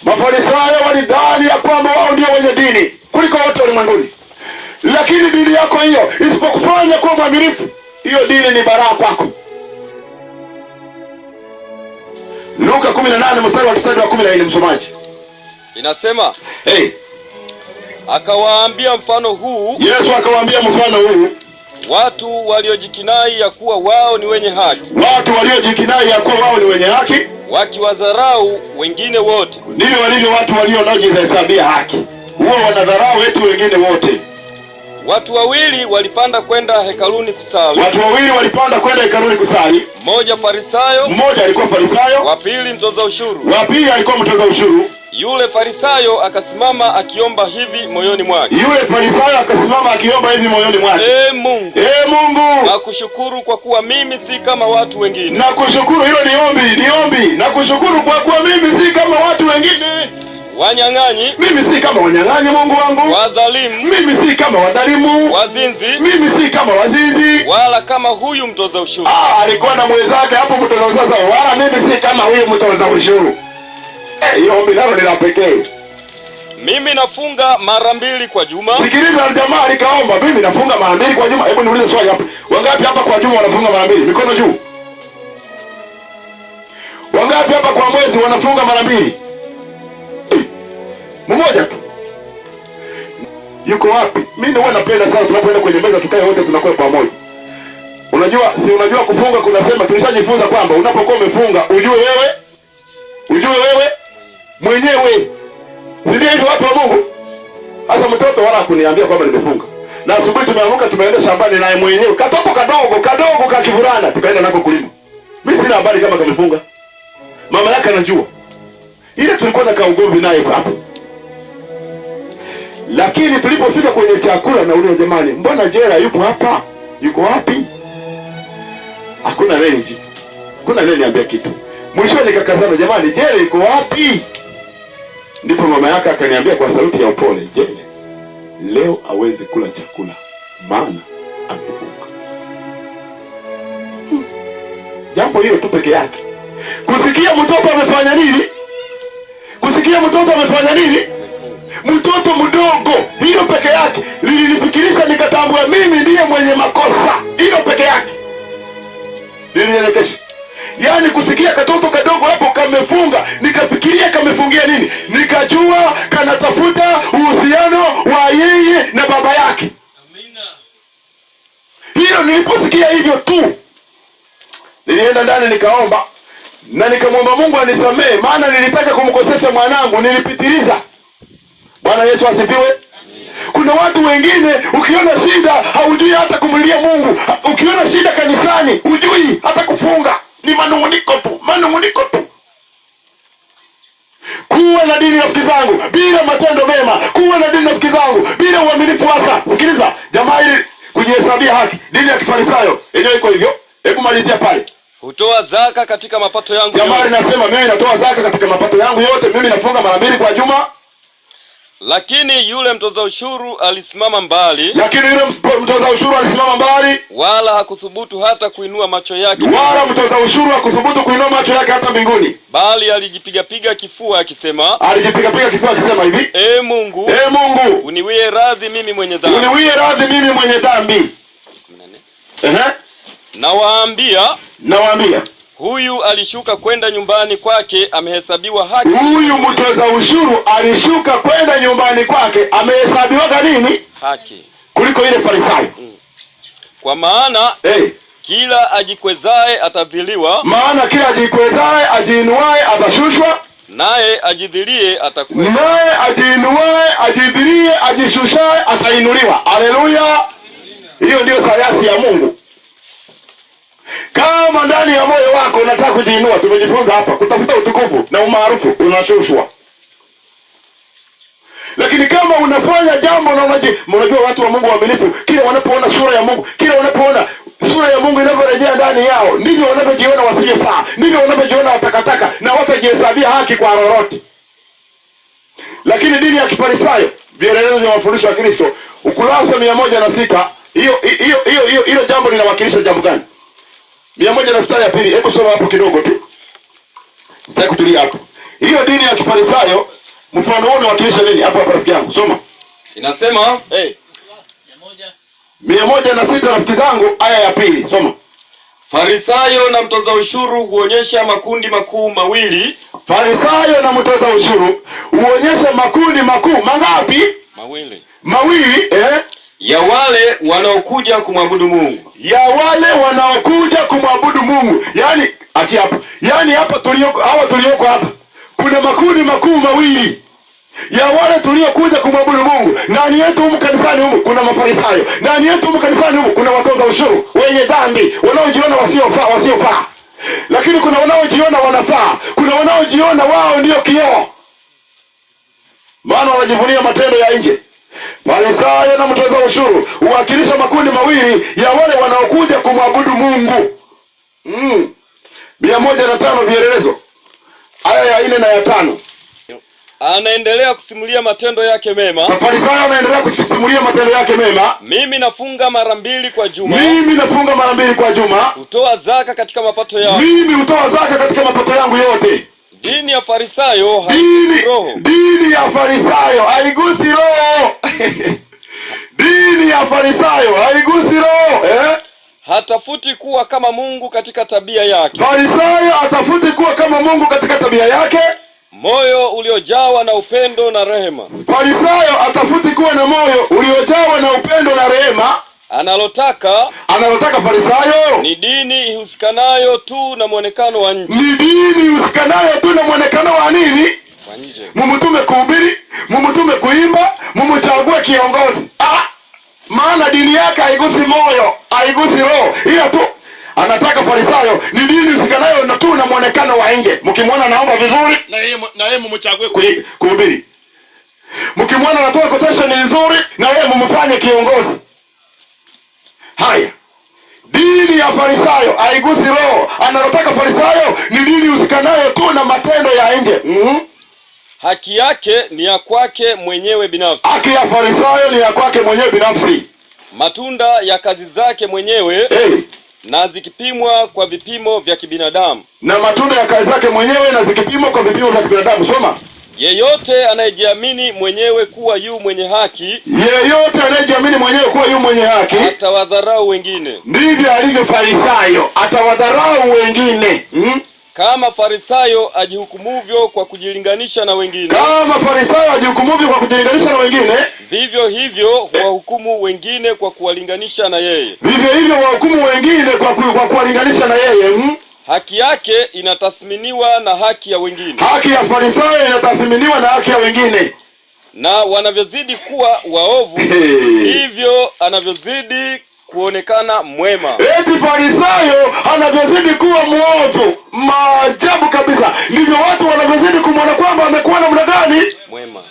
Mafarisayo walidhani ya kwamba wao ndio wenye dini kuliko wote ulimwenguni, lakini dini yako hiyo isipokufanya kuwa mwaminifu, hiyo dini ni balaa kwako. Luka 18 mstari wa 9 wa 14, msomaji. Inasema, akawaambia mfano huu. Yesu akawaambia mfano huu, watu waliojikinai ya kuwa wao ni wenye haki. Watu waliojikinai ya kuwa wao ni wenye haki, wakiwadharau wengine wote. Ndivyo walivyo watu waliojihesabia haki, huwa wanadharau eti wengine wote. Watu wawili walipanda kwenda hekaluni kusali. Watu wawili walipanda kwenda hekaluni kusali. Mmoja Farisayo. Mmoja alikuwa Farisayo. Wa pili mtoza ushuru. Wa pili alikuwa mtoza ushuru. Yule Farisayo akasimama akiomba hivi moyoni mwake. Yule Farisayo akasimama akiomba hivi moyoni mwake. Mungu. Mungu, nakushukuru kwa kuwa mimi si kama watu wengine. Nakushukuru, hilo ni ombi. Nakushukuru kwa kuwa mimi si kama watu wengine. Wanyang'anyi, mimi si kama wanyang'anyi Mungu wangu. Wadhalimu, mimi si kama wadhalimu. Wazinzi, mimi si kama wazinzi. Wala kama huyu mtoza ushuru. Alikuwa na mwenzake hapo mtoza ushuru. Wala mimi si kama huyu mtoza ushuru. Hiyo ombi nalo ni la pekee. Mimi nafunga mara 2 kwa juma. Sikiliza, jamaa alikaomba, mimi nafunga mara 2 kwa juma. Hebu niulize swali hapa. Wangapi hapa kwa juma wanafunga mara 2? Mikono juu. Wangapi hapa kwa mwezi wanafunga mara 2? Mmoja tu. Yuko wapi? Mimi huwa napenda sana tunapoenda kwenye meza tukae wote tunakuwa pamoja. Unajua kufunga kunasema, tulishajifunza kwamba unapokuwa umefunga ujue wewe mwenyewe. Ndio hivyo watu wa Mungu. Hasa mtoto wala kuniambia kwamba nimefunga. Na asubuhi tumeamka tumeenda shambani naye mwenyewe. Katoto kadogo kakivulana tukaenda nako kulima. Mimi sina habari kama kamefunga. Mama yake anajua. Ile tulikuwa na kaugomvi naye hapo. Lakini tulipofika kwenye chakula na ule jamani, mbona Jera yupo hapa? Yuko wapi? Hakuna nini. Kuna nini niambia kitu. Mwisho nikakazana, jamani Jera yuko wapi? Ndipo mama yake akaniambia kwa sauti ya upole, Jera leo hawezi kula chakula maana amefunga. Jambo hilo tu peke yake. Kusikia mtoto amefanya nini? Kusikia mtoto amefanya nini? Mtoto mdogo, hilo peke yake lilinifikirisha, nikatambua mimi ndiye mwenye makosa. Hilo peke yake lilinielekesha. Yaani kusikia katoto kadogo hapo kamefunga, nikafikiria kamefungia nini? Nikajua kanatafuta uhusiano wa yeye na baba yake. Amina. Hiyo niliposikia hivyo tu, nilienda ndani nikaomba na nikamwomba Mungu anisamehe, maana nilitaka kumkosesha mwanangu, nilipitiliza. Bwana Yesu asifiwe. Kuna watu wengine ukiona shida haujui hata kumlilia Mungu. Ukiona shida kanisani hujui hata kufunga. Ni manunguniko tu, manunguniko tu. Kuwa na dini rafiki zangu bila matendo mema, kuwa na dini rafiki zangu bila uaminifu hasa. Sikiliza, jamaa hili kujihesabia haki, dini ya Kifarisayo yenyewe iko hivyo. Hebu malizia pale. Hutoa zaka katika mapato yangu. Jamaa linasema mimi natoa zaka katika mapato yangu yote, mimi nafunga mara 2 kwa juma. Lakini yule mtoza ushuru alisimama mbali. Wala hakuthubutu hata kuinua macho yake. Wala mtoza ushuru hakuthubutu kuinua macho yake hata mbinguni. Bali alijipiga kifua akisema. Hivi. Mungu. Uniwie radhi mimi mwenye dhambi. Nawaambia. Huyu alishuka kwenda nyumbani kwake amehesabiwa haki. Huyu mtoza ushuru alishuka kwenda nyumbani kwake amehesabiwa nini? Haki. Kuliko ile Farisayo. Kwa maana kila ajikwezae atadhiliwa. Maana kila ajikwezae, ajiinuae atashushwa. Naye ajidhilie atakwea. Naye ajiinuae, ajidhilie, ajishushae atainuliwa. Haleluya. Hiyo ndio sayansi ya Mungu. Kama ndani ya moyo wako unataka kujiinua, tumejifunza hapa, kutafuta utukufu na umaarufu, unashushwa. Lakini kama unafanya jambo na unajua watu wa Mungu waaminifu, kila wanapoona sura ya Mungu, kila wanapoona sura ya Mungu inavyorejea ndani yao, ndivyo wanavyojiona wasiyefaa, ndivyo wanavyojiona watakataka na watajihesabia haki kwa lolote. Lakini dini ya Kifarisayo, vielelezo vya mafundisho ya Kristo, ukurasa 106, hiyo jambo linawakilisha jambo gani? 106 ya pili, hebu soma hapo kidogo tu. Sitaki kutulia hapo. Hiyo dini ya Kifarisayo, mfano wao unawakilisha nini? Hapo rafiki yangu, soma. Inasema, 106 rafiki zangu, aya ya pili, soma. Farisayo na mtoza ushuru huonyesha makundi makuu mawili. Farisayo na mtoza ushuru huonyesha makundi makuu mangapi? Mawili, ya wale wanaokuja kumwabudu Mungu. Yaani ati hapa. Yaani hapa tulioko hapa. Kuna makundi makuu mawili. Ya wale tuliokuja kumwabudu Mungu. Ndani yetu humu kanisani humu kuna Mafarisayo. Ndani yetu humu kanisani humu kuna watoza ushuru, wenye dhambi, wanaojiona wasiofaa. Lakini kuna wanaojiona wanafaa. Kuna wanaojiona wao ndio kioo. Maana wanajivunia matendo ya nje. Farisayo na mtoza ushuru huwakilisha makundi mawili ya wale wanaokuja kumwabudu Mungu. 105 vielelezo. Aya ya 4 na ya 5. Anaendelea kusimulia matendo yake mema. Farisayo anaendelea kusimulia matendo yake mema. Mimi nafunga mara 2 kwa juma. Hutoa zaka katika mapato yangu. Mimi hutoa zaka katika mapato yangu yote. Dini ya Farisayo haigusi roho. Dini ya Farisayo haigusi roho. Dini ya Farisayo haigusi roho. Hatafuti kuwa kama Mungu katika tabia yake. Farisayo hatafuti kuwa kama Mungu katika tabia yake. Moyo uliojawa na upendo na rehema. Farisayo hatafuti kuwa na moyo uliojawa na upendo na rehema. Analotaka Farisayo ni dini ihusikanayo tu na muonekano wa nje. Wa nje. Mumutume kuhubiri, mumutume kuimba, mumuchague kiongozi. Maana dini yake haigusi moyo, haigusi roho. Ila tu Anataka Farisayo ni dini usikanayo na tu na muonekano wa nje. Mkimwona naomba vizuri, na yeye mumchague kuhubiri. Mkimwona anatoa quotation nzuri, na yeye mumfanye kiongozi. Haya, dini ya Farisayo haigusi roho. Anataka Farisayo ni dini usikanayo tu na matendo ya nje. Haki yake ni ya kwake mwenyewe binafsi. Haki ya Farisayo ni ya kwake mwenyewe binafsi. Matunda ya kazi zake mwenyewe, na zikipimwa kwa vipimo vya kibinadamu. Na matunda ya kazi zake mwenyewe na zikipimwa kwa vipimo vya kibinadamu. Soma. Yeyote anayejiamini mwenyewe kuwa yu mwenye haki, yeyote anayejiamini mwenyewe kuwa yu mwenye haki, atawadharau wengine. Ndivyo alivyo Farisayo, atawadharau wengine. Kama Farisayo ajihukumuvyo kwa kujilinganisha na wengine, kama Farisayo ajihukumuvyo kwa kujilinganisha na wengine, vivyo hivyo wahukumu wengine kwa kuwalinganisha na yeye. Vivyo hivyo wahukumu wengine kwa kuwalinganisha na yeye. Haki yake inatathminiwa na haki ya wengine. Haki ya Farisayo inatathminiwa na haki ya wengine. Na wanavyozidi kuwa waovu, hivyo anavyozidi kuonekana mwema. Eti Farisayo anavyozidi kuwa mwovu, maajabu kabisa, ndivyo watu wanavyozidi kumwona kwamba amekuwa namna gani? Mwema.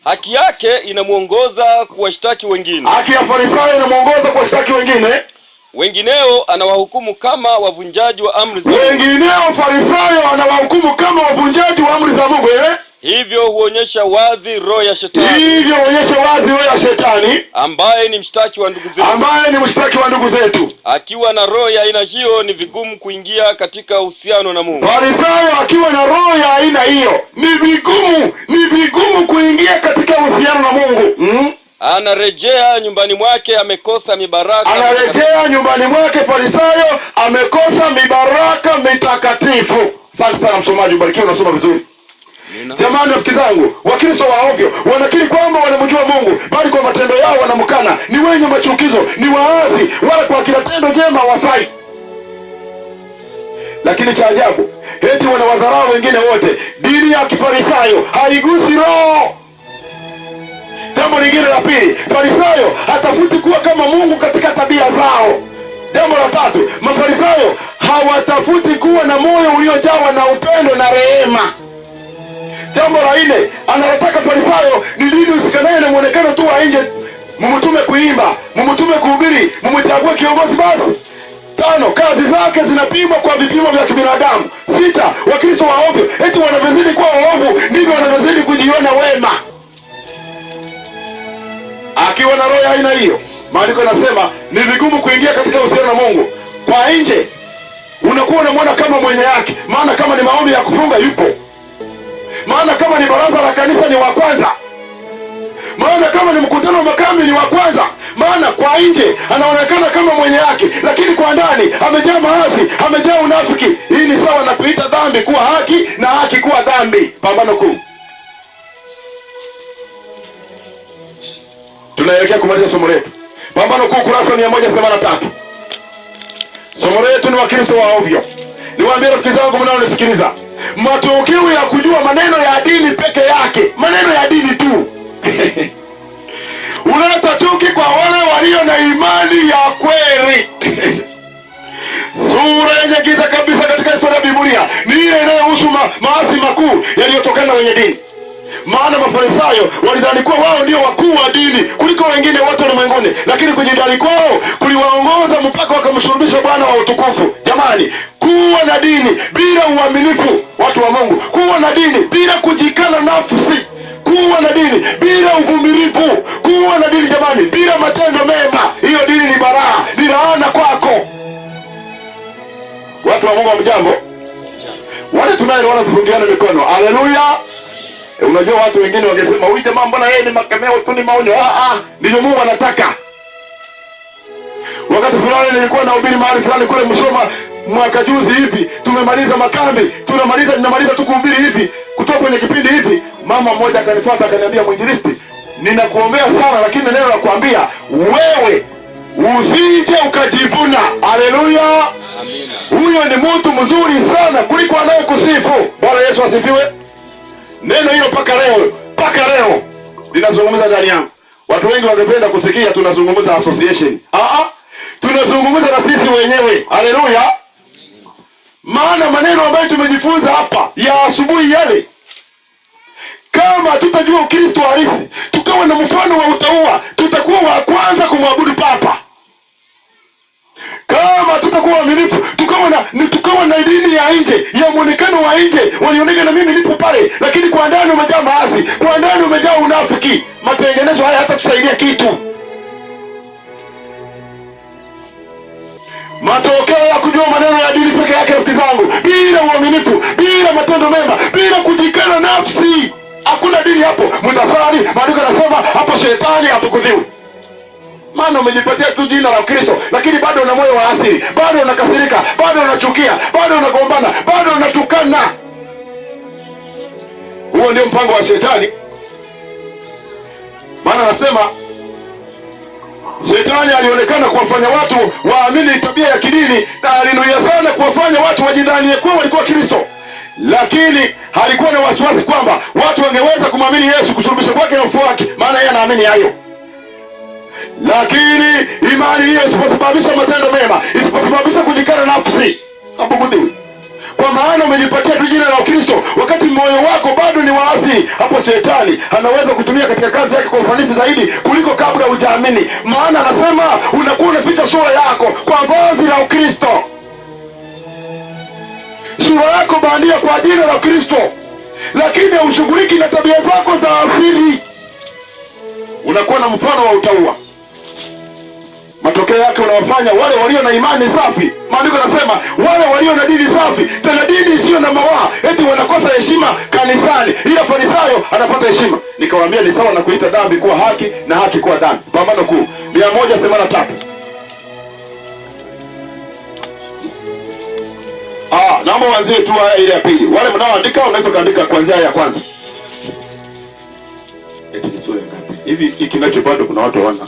Haki yake inamuongoza kuwashtaki wengine. Haki ya Farisayo inamuongoza kuwashtaki wengine. Wengineo anawahukumu kama wavunjaji wa amri za Mungu. Wengineo Farisayo anawahukumu kama wavunjaji wa amri za Mungu. Hivyo huonyesha wazi roho ya shetani. Hivyo huonyesha wazi roho ya shetani, ambaye ni mshtaki wa ndugu zetu. Ambaye ni mshtaki wa ndugu zetu. Akiwa na roho ya aina hiyo ni vigumu kuingia katika uhusiano na Mungu. Farisayo akiwa na roho ya aina hiyo ni vigumu kuingia katika uhusiano na Mungu. Anarejea nyumbani mwake amekosa mibaraka. Anarejea nyumbani mwake Farisayo amekosa mibaraka mitakatifu. Asante sana msomaji, ubarikiwe, unasoma vizuri. Jamani rafiki zangu, Wakristo wa ovyo wanakiri kwamba wanamjua Mungu, bali kwa matendo yao wanamkana. Ni wenye machukizo, ni waasi, wala kwa kila tendo jema wafai. Lakini cha ajabu, eti wanawadharau wengine wote. Dini ya Kifarisayo haigusi roho. Jambo lingine la pili, Farisayo hatafuti kuwa kama Mungu katika tabia zao. Jambo la tatu, Mafarisayo hawatafuti kuwa na moyo uliojawa na upendo na rehema. Jambo la nne, anataka Farisayo ni dini usikanaye na muonekano tu wa nje. Mumtume kuimba, mumtume kuhubiri, mumchague kiongozi basi. Tano, kazi zake zinapimwa kwa vipimo vya kibinadamu. Sita, Wakristo waovyo eti wanavyozidi kuwa waovu ndivyo wanavyozidi kujiona wema. Akiwa na roho ya aina hiyo, maandiko yanasema ni vigumu kuingia katika uhusiano na Mungu. Kwa nje unakuwa unamwona kama mwenye haki, maana kama ni maombi ya kufunga yupo, maana kama ni baraza la kanisa ni wa kwanza, maana kama ni mkutano wa makambi ni wa kwanza. Maana kwa nje anaonekana kama mwenye haki, lakini kwa ndani amejaa maasi, amejaa unafiki. Hii ni sawa na kuita dhambi kuwa haki na haki kuwa dhambi. Pambano kuu. Tunaelekea kumaliza somo letu. Pambano kuu, kurasa 183. Somo letu ni Wakristo wa ovyo. Niwaambie rafiki zangu mnaonisikiliza, matokeo ya kujua maneno ya dini peke yake, maneno ya dini tu unaleta chuki kwa wale walio na imani ya kweli. Sura yenye giza kabisa katika historia ya Biblia ni ile inayohusu maasi makuu yaliyotokana na wenye dini. Maana Mafarisayo walidhani kuwa wao ndio wakuu wa dini kuliko wengine wote ulimwenguni, lakini kujidai kwao kuliwaongoza mpaka wakamsulubisha Bwana wa utukufu. Jamani, kuwa na dini bila uaminifu, watu wa Mungu, kuwa na dini bila kujikana nafsi, kuwa na dini bila uvumilivu, kuwa na dini jamani bila matendo mema, hiyo dini ni baraa, ni laana kwako. Watu wa Mungu, mjambo. Wale tunaelewana tufungiane mikono. Haleluya. Unajua watu wengine wangesema huyu jamaa mbona yeye ni makemeo tu, ni maonyo. Ndivyo Mungu anataka. Wakati fulani nilikuwa nahubiri mahali fulani kule Musoma mwaka juzi hivi, tumemaliza makambi, ninamaliza tu kuhubiri hivi, kutoka kwenye kipindi hivi, mama mmoja akanifuata akaniambia, mwinjilisti, ninakuombea sana, lakini neno la kuambia wewe usije ukajivuna. Haleluya. Amina. Huyo ni mtu mzuri sana kuliko anayekusifu. Bwana Yesu asifiwe. Neno hilo mpaka leo linazungumza ndani yangu. Watu wengi wangependa kusikia tunazungumza association. tunazungumza na sisi wenyewe. Haleluya! Maana maneno ambayo tumejifunza hapa ya asubuhi yale, kama tutajua Ukristo halisi, tukawa na mfano wa utauwa, tutakuwa wa kwanza kumwabudu Papa. Kama tutakuwa waaminifu, tukawa na dini ya nje, ya muonekano wa nje, walioneka na mimi nipo pale, lakini kwa ndani umejaa maasi, kwa ndani umejaa unafiki, matengenezo haya hata tusaidia kitu. Matokeo ya kujua maneno ya dini peke yake, rafiki zangu, bila uaminifu, bila matendo mema, bila kujikana nafsi, hakuna dini hapo. Mtasali, maandiko yanasema hapo shetani hatukudhiwi. Maana umejipatia tu jina la Kristo, lakini bado una moyo wa asili, bado unakasirika, bado unachukia, bado unagombana, bado unatukana. Huo ndio mpango wa shetani. Maana anasema shetani alionekana kuwafanya watu waamini tabia ya kidini, na alinuia sana kuwafanya watu wajidhanie kuwa walikuwa Kristo, lakini alikuwa na wasiwasi kwamba watu wangeweza kumwamini Yesu, kusulubisha kwake na ufufuo wake, maana yeye anaamini hayo. Lakini imani hiyo isiposababisha matendo mema, isiposababisha kujikana nafsi, habugudhiwi. Kwa maana umejipatia tu jina la Ukristo, wakati moyo wako bado ni waasi, hapo shetani anaweza kutumia katika kazi yake kwa ufanisi zaidi kuliko kabla hujaamini. Maana anasema unakuwa unaficha sura yako kwa vazi la Ukristo, sura yako bandia kwa jina la Ukristo, lakini haushughuliki na tabia zako za asili. Unakuwa na mfano wa utauwa. Matokeo yake unawafanya wale walio na imani safi, maandiko yanasema wale walio na dini safi, tena dini isiyo na mawaa, eti wanakosa heshima kanisani, ila Farisayo anapata heshima. Nikawaambia ni sawa na kuita dhambi kuwa haki na haki kuwa dhambi. Pambano Kuu 183. Naomba uanzie tu aya ile ya pili. Wale mnaoandika unaweza kaandika kuanzia aya ya kwanza. Eti ni sura ngapi? Hivi kinacho bado kuna watu wana.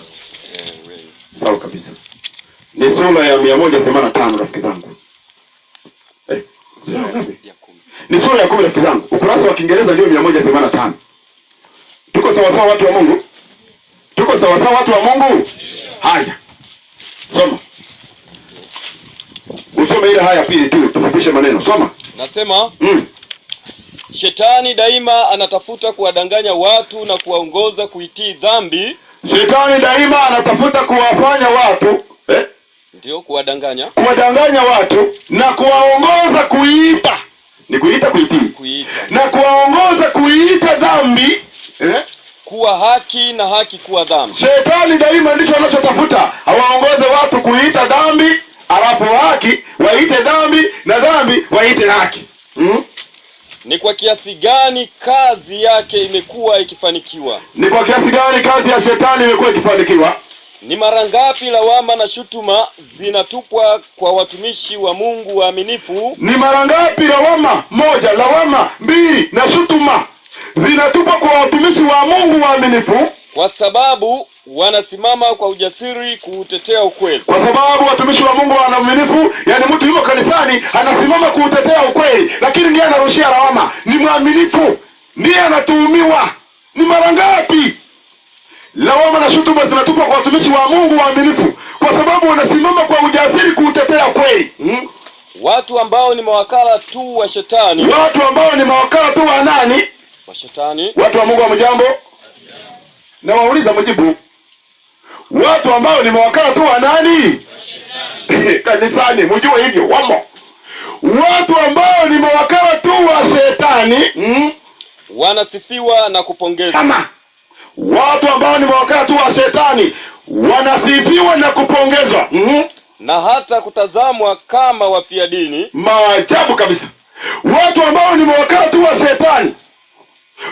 Sawa kabisa. Ni sura ya 185 rafiki zangu. Ni sura ya 10 rafiki zangu. Ukurasa wa Kiingereza ndio 185. Tuko sawa sawa watu wa Mungu? Tuko sawa sawa watu wa Mungu? Haya. Soma. Usome ile haya pili tu, tufupishe maneno. Soma. Nasema Shetani daima anatafuta kuwadanganya watu na kuwaongoza kuitii dhambi. Shetani daima anatafuta kuwafanya watu ndio kuwadanganya watu na kuwaongoza kuiita, ni kuiita, kuitii, na kuwaongoza kuiita dhambi kuwa haki na haki kuwa dhambi. Shetani daima ndicho anachotafuta, awaongoze watu kuiita dhambi, alafu haki waite dhambi, na dhambi waite haki. Ni kwa kiasi gani kazi yake imekuwa ikifanikiwa? Ni kwa kiasi gani kazi ya shetani imekuwa ikifanikiwa? Ni mara ngapi lawama na shutuma zinatupwa kwa watumishi wa Mungu waaminifu? Ni mara ngapi lawama moja, lawama mbili na shutuma zinatupwa kwa watumishi wa Mungu waaminifu? Kwa sababu wanasimama kwa ujasiri kuutetea ukweli. Kwa sababu watumishi wa Mungu waaminifu, yani mtu yuko kanisani anasimama kuutetea ukweli, lakini ndiye anarushia lawama. Ni mwaminifu, ndiye anatuhumiwa. Ni mara ngapi lawama na shutuma zinatupwa kwa watumishi wa Mungu waaminifu? Kwa sababu wanasimama kwa ujasiri kuutetea ukweli. Watu ambao ni mawakala tu wa shetani. Watu ambao ni mawakala tu wa nani? Wa shetani. Watu wa Mungu hamjambo? Na wauliza mjibu. Watu ambao ni mawakala tu wa nani? Kanisani, mjue hivyo, wamo. Watu ambao ni mawakala tu wa shetani, wanasifiwa na kupongezwa. Kama watu ambao ni mawakala tu wa shetani wanasifiwa na kupongezwa, na hata kutazamwa kama wafia dini. Maajabu kabisa. Watu ambao ni mawakala tu wa shetani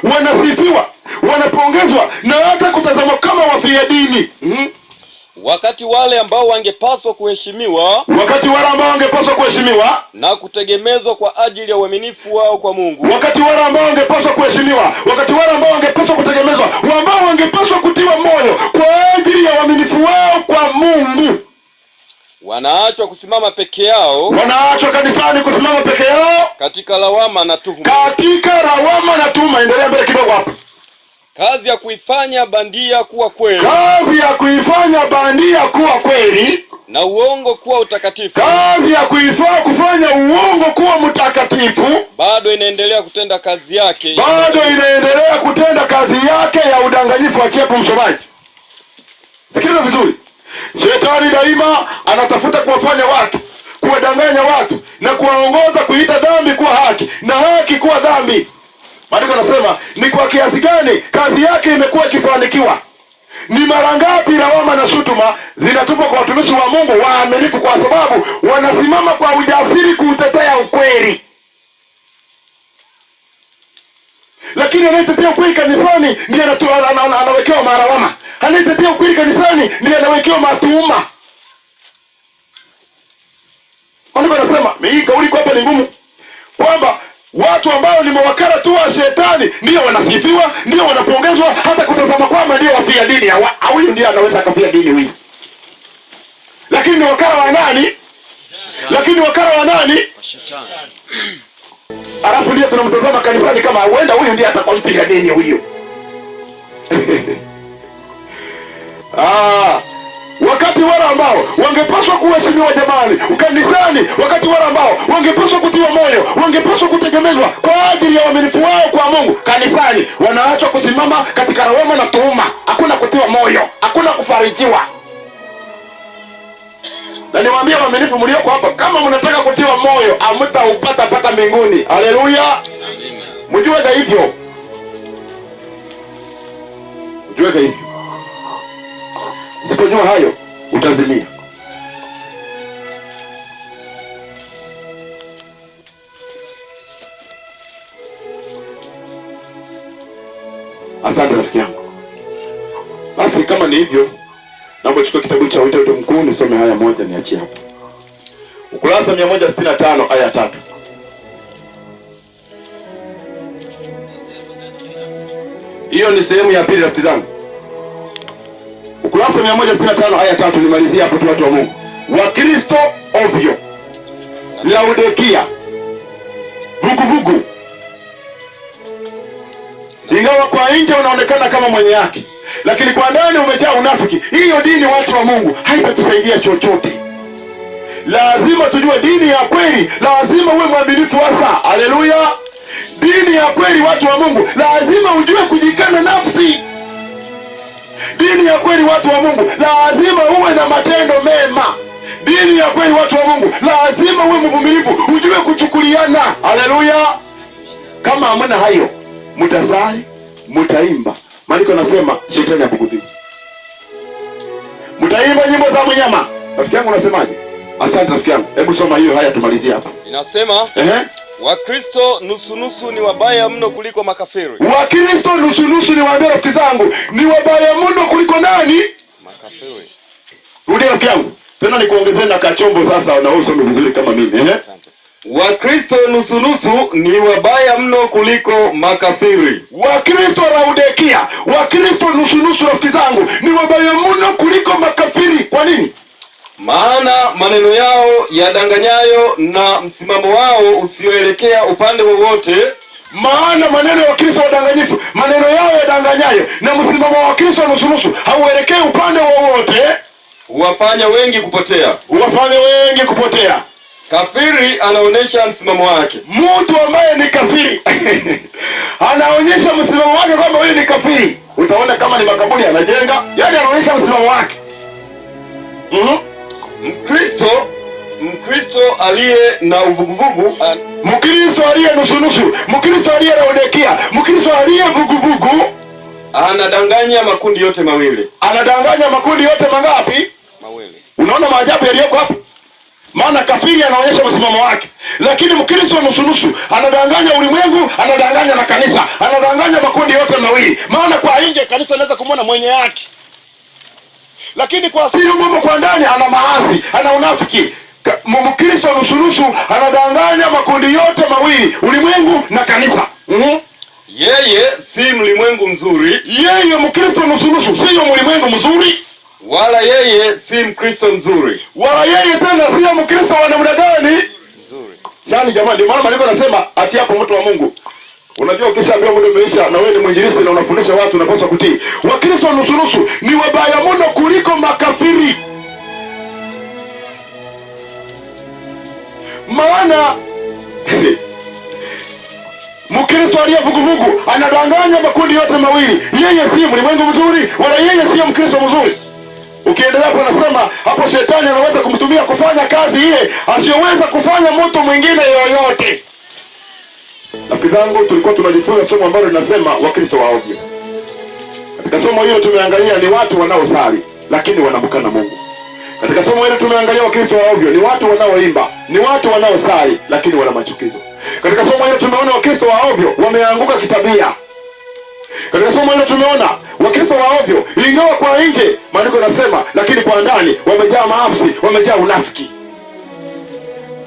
wanasifiwa, wanapongezwa, na hata kutazamwa kama wafia dini. Wakati wale ambao wangepaswa kuheshimiwa, na kutegemezwa kwa ajili ya uaminifu wao kwa Mungu, wakati wale ambao wangepaswa kuheshimiwa, wakati wale ambao wangepaswa kutegemezwa, ambao wangepaswa kutiwa moyo kwa ajili ya uaminifu wao kwa Mungu, wanaachwa kusimama peke yao, wanaachwa kanisani kusimama peke yao katika lawama na tuhuma. Endelea mbele kidogo hapo. Kazi ya kuifanya bandia kuwa kweli. Kazi ya kuifanya bandia kuwa kweli. na uongo kuwa utakatifu. Kazi ya kuifaa kufanya uongo kuwa mtakatifu bado inaendelea kutenda kazi yake. Bado inaendelea kutenda kazi yake ya udanganyifu. Achepo msomaji. Sikiliza vizuri. Shetani daima anatafuta kuwafanya watu, kuwadanganya watu na kuwaongoza kuita dhambi kuwa haki na haki kuwa dhambi. Maandiko yanasema ni kwa kiasi gani kazi yake imekuwa ikifanikiwa. Ni mara ngapi lawama na shutuma zinatupwa kwa watumishi wa Mungu waaminifu kwa sababu wanasimama kwa ujasiri kuutetea ukweli. Lakini anayetetea ukweli kanisani ndiye anawekewa malawama. Anayetetea ukweli kanisani ndiye anawekewa matuuma. Maandiko yanasema, hii kauli kwa hapa ni ngumu, kwamba watu ambao ni mawakala tu wa shetani ndio wanasifiwa, ndio wanapongezwa, hata kutazama kwamba ndio wafia dini. Huyu ndiye anaweza akafia dini huyu. Lakini ni wakala wa nani? Lakini wakala wa nani? Shetani. Alafu ndio tunamtazama kanisani kama huenda huyu ndiye atakwampiga dini huyu. Wakati wale ambao wangepaswa kuheshimiwa jamani kanisani, wakati wale ambao wangepaswa kutiwa moyo, wangepaswa kutegemezwa kwa ajili ya uaminifu wao kwa Mungu, kanisani wanaachwa kusimama katika lawama na tuhuma. Hakuna kutiwa moyo, hakuna kufarijiwa. Na niwaambie waaminifu mlioko hapa, kama mnataka kutiwa moyo hamtaupata mpaka mbinguni. Haleluya. Amina. Mjue hivyo. Mjue hivyo. Usipojua hayo utazimia. Asante rafiki yangu. Basi kama ni hivyo, naomba chukua kitabu cha Wito Mkuu nisome haya moja niachie hapa. Ukurasa 165 aya 3. Hiyo ni sehemu ya pili rafiki zangu. Ukurasa 165 aya 3, nimalizia hapo tu watu wa Mungu. Wakristo ovyo, Laodikia, vuguvugu. Ingawa kwa nje unaonekana kama mwenye haki, lakini kwa ndani umejaa unafiki. Hiyo dini watu wa Mungu haitatusaidia chochote. Lazima tujue dini ya kweli, lazima uwe mwaminifu hasa. Haleluya. Dini ya kweli watu wa Mungu, lazima ujue kujikana nafsi. Dini ya kweli watu wa Mungu, lazima uwe na matendo mema. Dini ya kweli watu wa Mungu, lazima uwe mvumilivu, ujue kuchukuliana. Haleluya. Kama hamna hayo, mtasali, mtaimba. Maandiko nasema shetani abughudhiwe. Mtaimba nyimbo za mnyama. Rafiki yangu unasemaje? Asante rafiki yangu. Hebu soma hiyo haya tumalizie hapa. Inasema, Wakristo nusu ni wabaya mno kuliko makafiri. Wakristo nusu ni wabaya rafiki zangu, ni wabaya mno kuliko nani? Makafiri. Rudi rafiki yangu. Tena nikuongezee na kachombo sasa na wewe usome vizuri kama mimi. Asante. Wakristo nusu ni wabaya mno kuliko makafiri. Wakristo Laodikia, Wakristo nusu rafiki zangu ni wabaya mno kuliko makafiri. Kwa nini? Maana maneno yao yadanganyayo na msimamo wao usioelekea upande wowote. Maana maneno ya Wakristo wadanganyifu, maneno yao yadanganyayo na msimamo wa Wakristo nusu hauelekei upande wowote, huwafanya wengi kupotea. Huwafanya wengi kupotea. Kafiri anaonyesha msimamo wake. Mtu ambaye ni kafiri anaonyesha msimamo wake kwamba huyu ni kafiri. Utaona kama ni makaburi anajenga, yaani anaonyesha msimamo wake. Mkristo aliye na uvuguvugu, Mkristo aliye nusu, Mkristo aliye Laodikia, Mkristo aliye vuguvugu anadanganya makundi yote mawili. Anadanganya makundi yote mangapi? Mawili. Unaona maajabu yaliyoko hapo? Maana kafiri anaonyesha msimamo wake, lakini Mkristo nusu anadanganya ulimwengu, anadanganya na kanisa, anadanganya makundi yote mawili. Maana kwa nje kanisa anaweza kumwona mwenye haki, lakini kwa siri Mungu kwa ndani ana maasi, ana unafiki. Mkristo nusu anadanganya makundi yote mawili, ulimwengu na kanisa. Yeye si mlimwengu mzuri. Yeye Mkristo nusu sio mlimwengu mzuri, wala yeye si Mkristo mzuri. Wala yeye tena sio Mkristo wa namna gani? Mzuri. Yaani jamani, ndio maana maandiko yanasema ati hapo mtu wa Mungu. Unajua ukishaambiwa muda umeisha na wewe ni mwinjilisti na unafundisha watu unapaswa kutii. Wakristo nusu ni wabaya mno kuliko makafiri. Maana Mkristo aliye vuguvugu anadanganya makundi yote mawili. Yeye si mlimwengu mzuri, wala yeye sio Mkristo mzuri. Ukiendelea hapo anasema hapo shetani anaweza kumtumia kufanya kazi ile asiyoweza kufanya mtu mwingine yoyote. Rafiki zangu, tulikuwa tunajifunza somo ambalo linasema Wakristo waovyo. Katika somo hilo tumeangalia ni watu wanaosali lakini wanamkana Mungu. Katika somo hilo tumeangalia Wakristo waovyo ni watu wanaoimba, ni watu wanaosali lakini wana machukizo. Katika somo hilo tumeona Wakristo waovyo wameanguka kitabia. Katika somo hilo tumeona Wakristo waovyo ingawa kwa nje maandiko yanasema lakini kwa ndani wamejaa maafsi, wamejaa unafiki.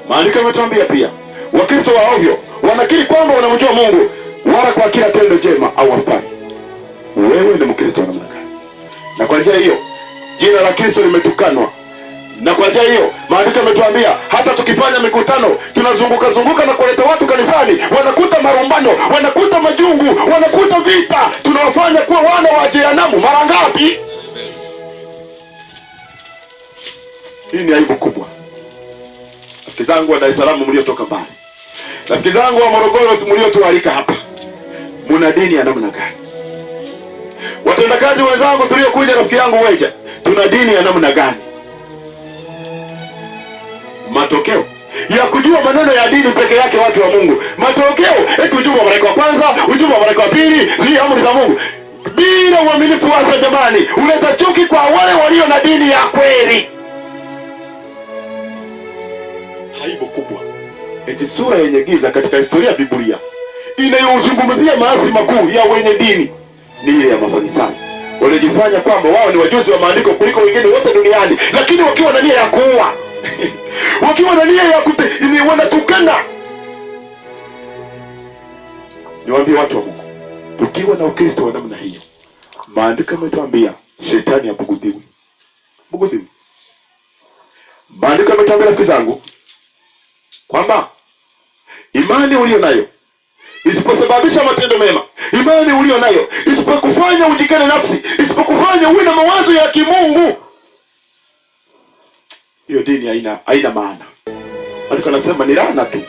Maandiko yametuambia pia Wakristo waovyo wanakiri kwamba wanamjua Mungu wala kwa kila tendo jema au hafai. Wewe ni Mkristo wa namna gani? Na kwa njia hiyo jina la Kristo limetukanwa. Na kwa njia hiyo maandiko yametuambia hata tukifanya mikutano tunazunguka na kuleta watu kanisani, wanakuta marumbano, wanakuta majungu, wanakuta vita, tunawafanya kuwa wana wa jehanamu. Mara ngapi? Hii ni aibu kubwa. Rafiki zangu wa Dar es Salaam mliotoka mbali, rafiki zangu wa Morogoro mliotualika hapa, muna dini ya namna gani? Watendakazi wenzangu tuliokuja, rafiki yangu Weja, tuna dini ya namna gani? Matokeo ya kujua maneno ya dini peke yake watu wa Mungu, matokeo eti ujumbe wa malaika wa kwanza, ujumbe wa malaika wa pili, hii amri za Mungu, bila uaminifu wasa jamani, uleta chuki kwa wale walio na dini ya kweli. Aibu kubwa. Eti sura yenye giza katika historia ya Biblia inayozungumzia maasi makuu ya wenye dini ni ile ya Mafarisayo. Walijifanya kwamba wao ni wajuzi wa maandiko kuliko wengine wote duniani, lakini wakiwa na nia ya kuua wakiwa na nia ya ni wanatukana. Niwaambie watu wa Mungu, tukiwa na Ukristo wa namna hiyo, maandiko yametuambia shetani abugudiwe. Bugudiwe. Maandiko yametuambia rafiki zangu kwamba imani ulio nayo isiposababisha matendo mema, imani ulio nayo isipokufanya ujikane nafsi, isipokufanya uwe na mawazo ya kimungu, hiyo dini haina maana. Maandiko yanasema ni laana tu.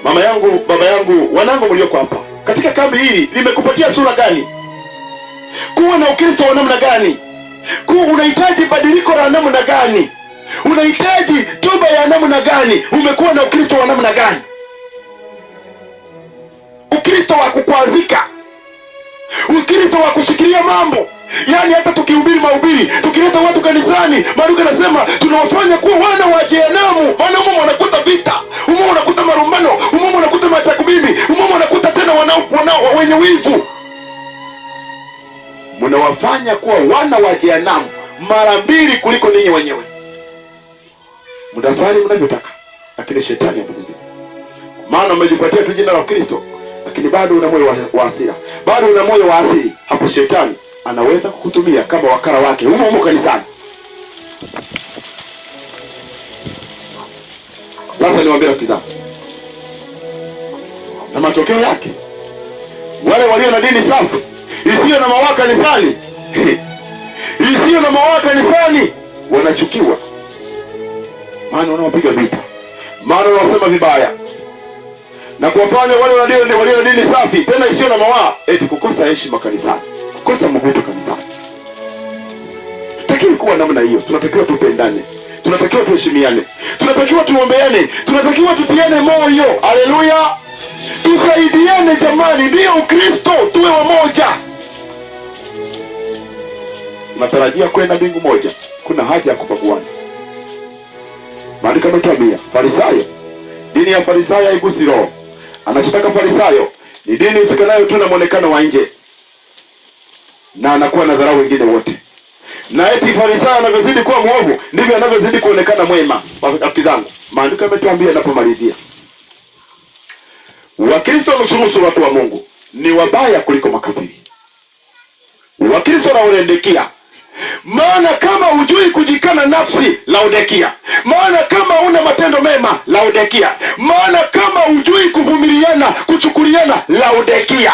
Mama yangu, baba yangu, wanangu mlioko hapa, katika kambi hili limekupatia sura gani? Kuwa na Ukristo wa namna gani? Unahitaji badiliko la namna gani? Unahitaji toba ya namna gani? Umekuwa na Ukristo wa namna gani? Ukristo wa kukwazika, Ukristo wa kushikilia mambo. Yaani hata tukihubiri mahubiri, tukileta watu kanisani, maandiko yanasema tunawafanya kuwa wana wa jehanamu. Maana humo wanakuta vita, humo wanakuta marumbano, humo wanakuta machakubimi, humo wanakuta tena wanao wenye wivu. Mnawafanya kuwa wana wa jehanamu mara mbili kuliko ninyi wenyewe. Mnasali mnavyotaka, lakini shetani anakuja. Maana umejipatia tu jina la Kristo, lakini bado una moyo wa hasira, bado una moyo wa asili. Hapo shetani anaweza kukutumia kama wakala wake humo kanisani. Sasa niwaambie rafiki zangu, na matokeo yake wale walio na dini safi isiyo na mawaa kanisani isiyo na mawaa kanisani wanachukiwa. Maana wanawapiga vita, maana wanasema vibaya, na kuwafanya wale walio na dini safi tena isiyo na mawaa eti kukosa heshima kanisani, kukosa mvuto kanisani. Tunatakiwa kuwa namna hiyo. Tunatakiwa tupendane, tunatakiwa tuheshimiane, tunatakiwa tuombeane, tunatakiwa tutiane moyo. Haleluya! Tusaidiane jamani, ndio Ukristo, tuwe wamoja. Natarajia kwenda mbingu moja, kuna haja ya kupaguana. Maandiko yametuambia Farisayo, dini ya Farisayo haigusi roho. Anachotaka Farisayo ni dini usikanayo tu na muonekano wa nje, na anakuwa na dharau wengine wote. Na eti Farisayo anavyozidi kuwa mwovu ndivyo anavyozidi kuonekana mwema. Rafiki zangu, maandiko yametuambia yanapomalizia, Wakristo nusu watu wa Mungu ni wabaya kuliko makafiri. Wakristo Laodikia, maana kama hujui kujikana nafsi, Laodikia. Maana kama una matendo mema, Laodikia. Maana kama hujui kuvumiliana, kuchukuliana, Laodikia.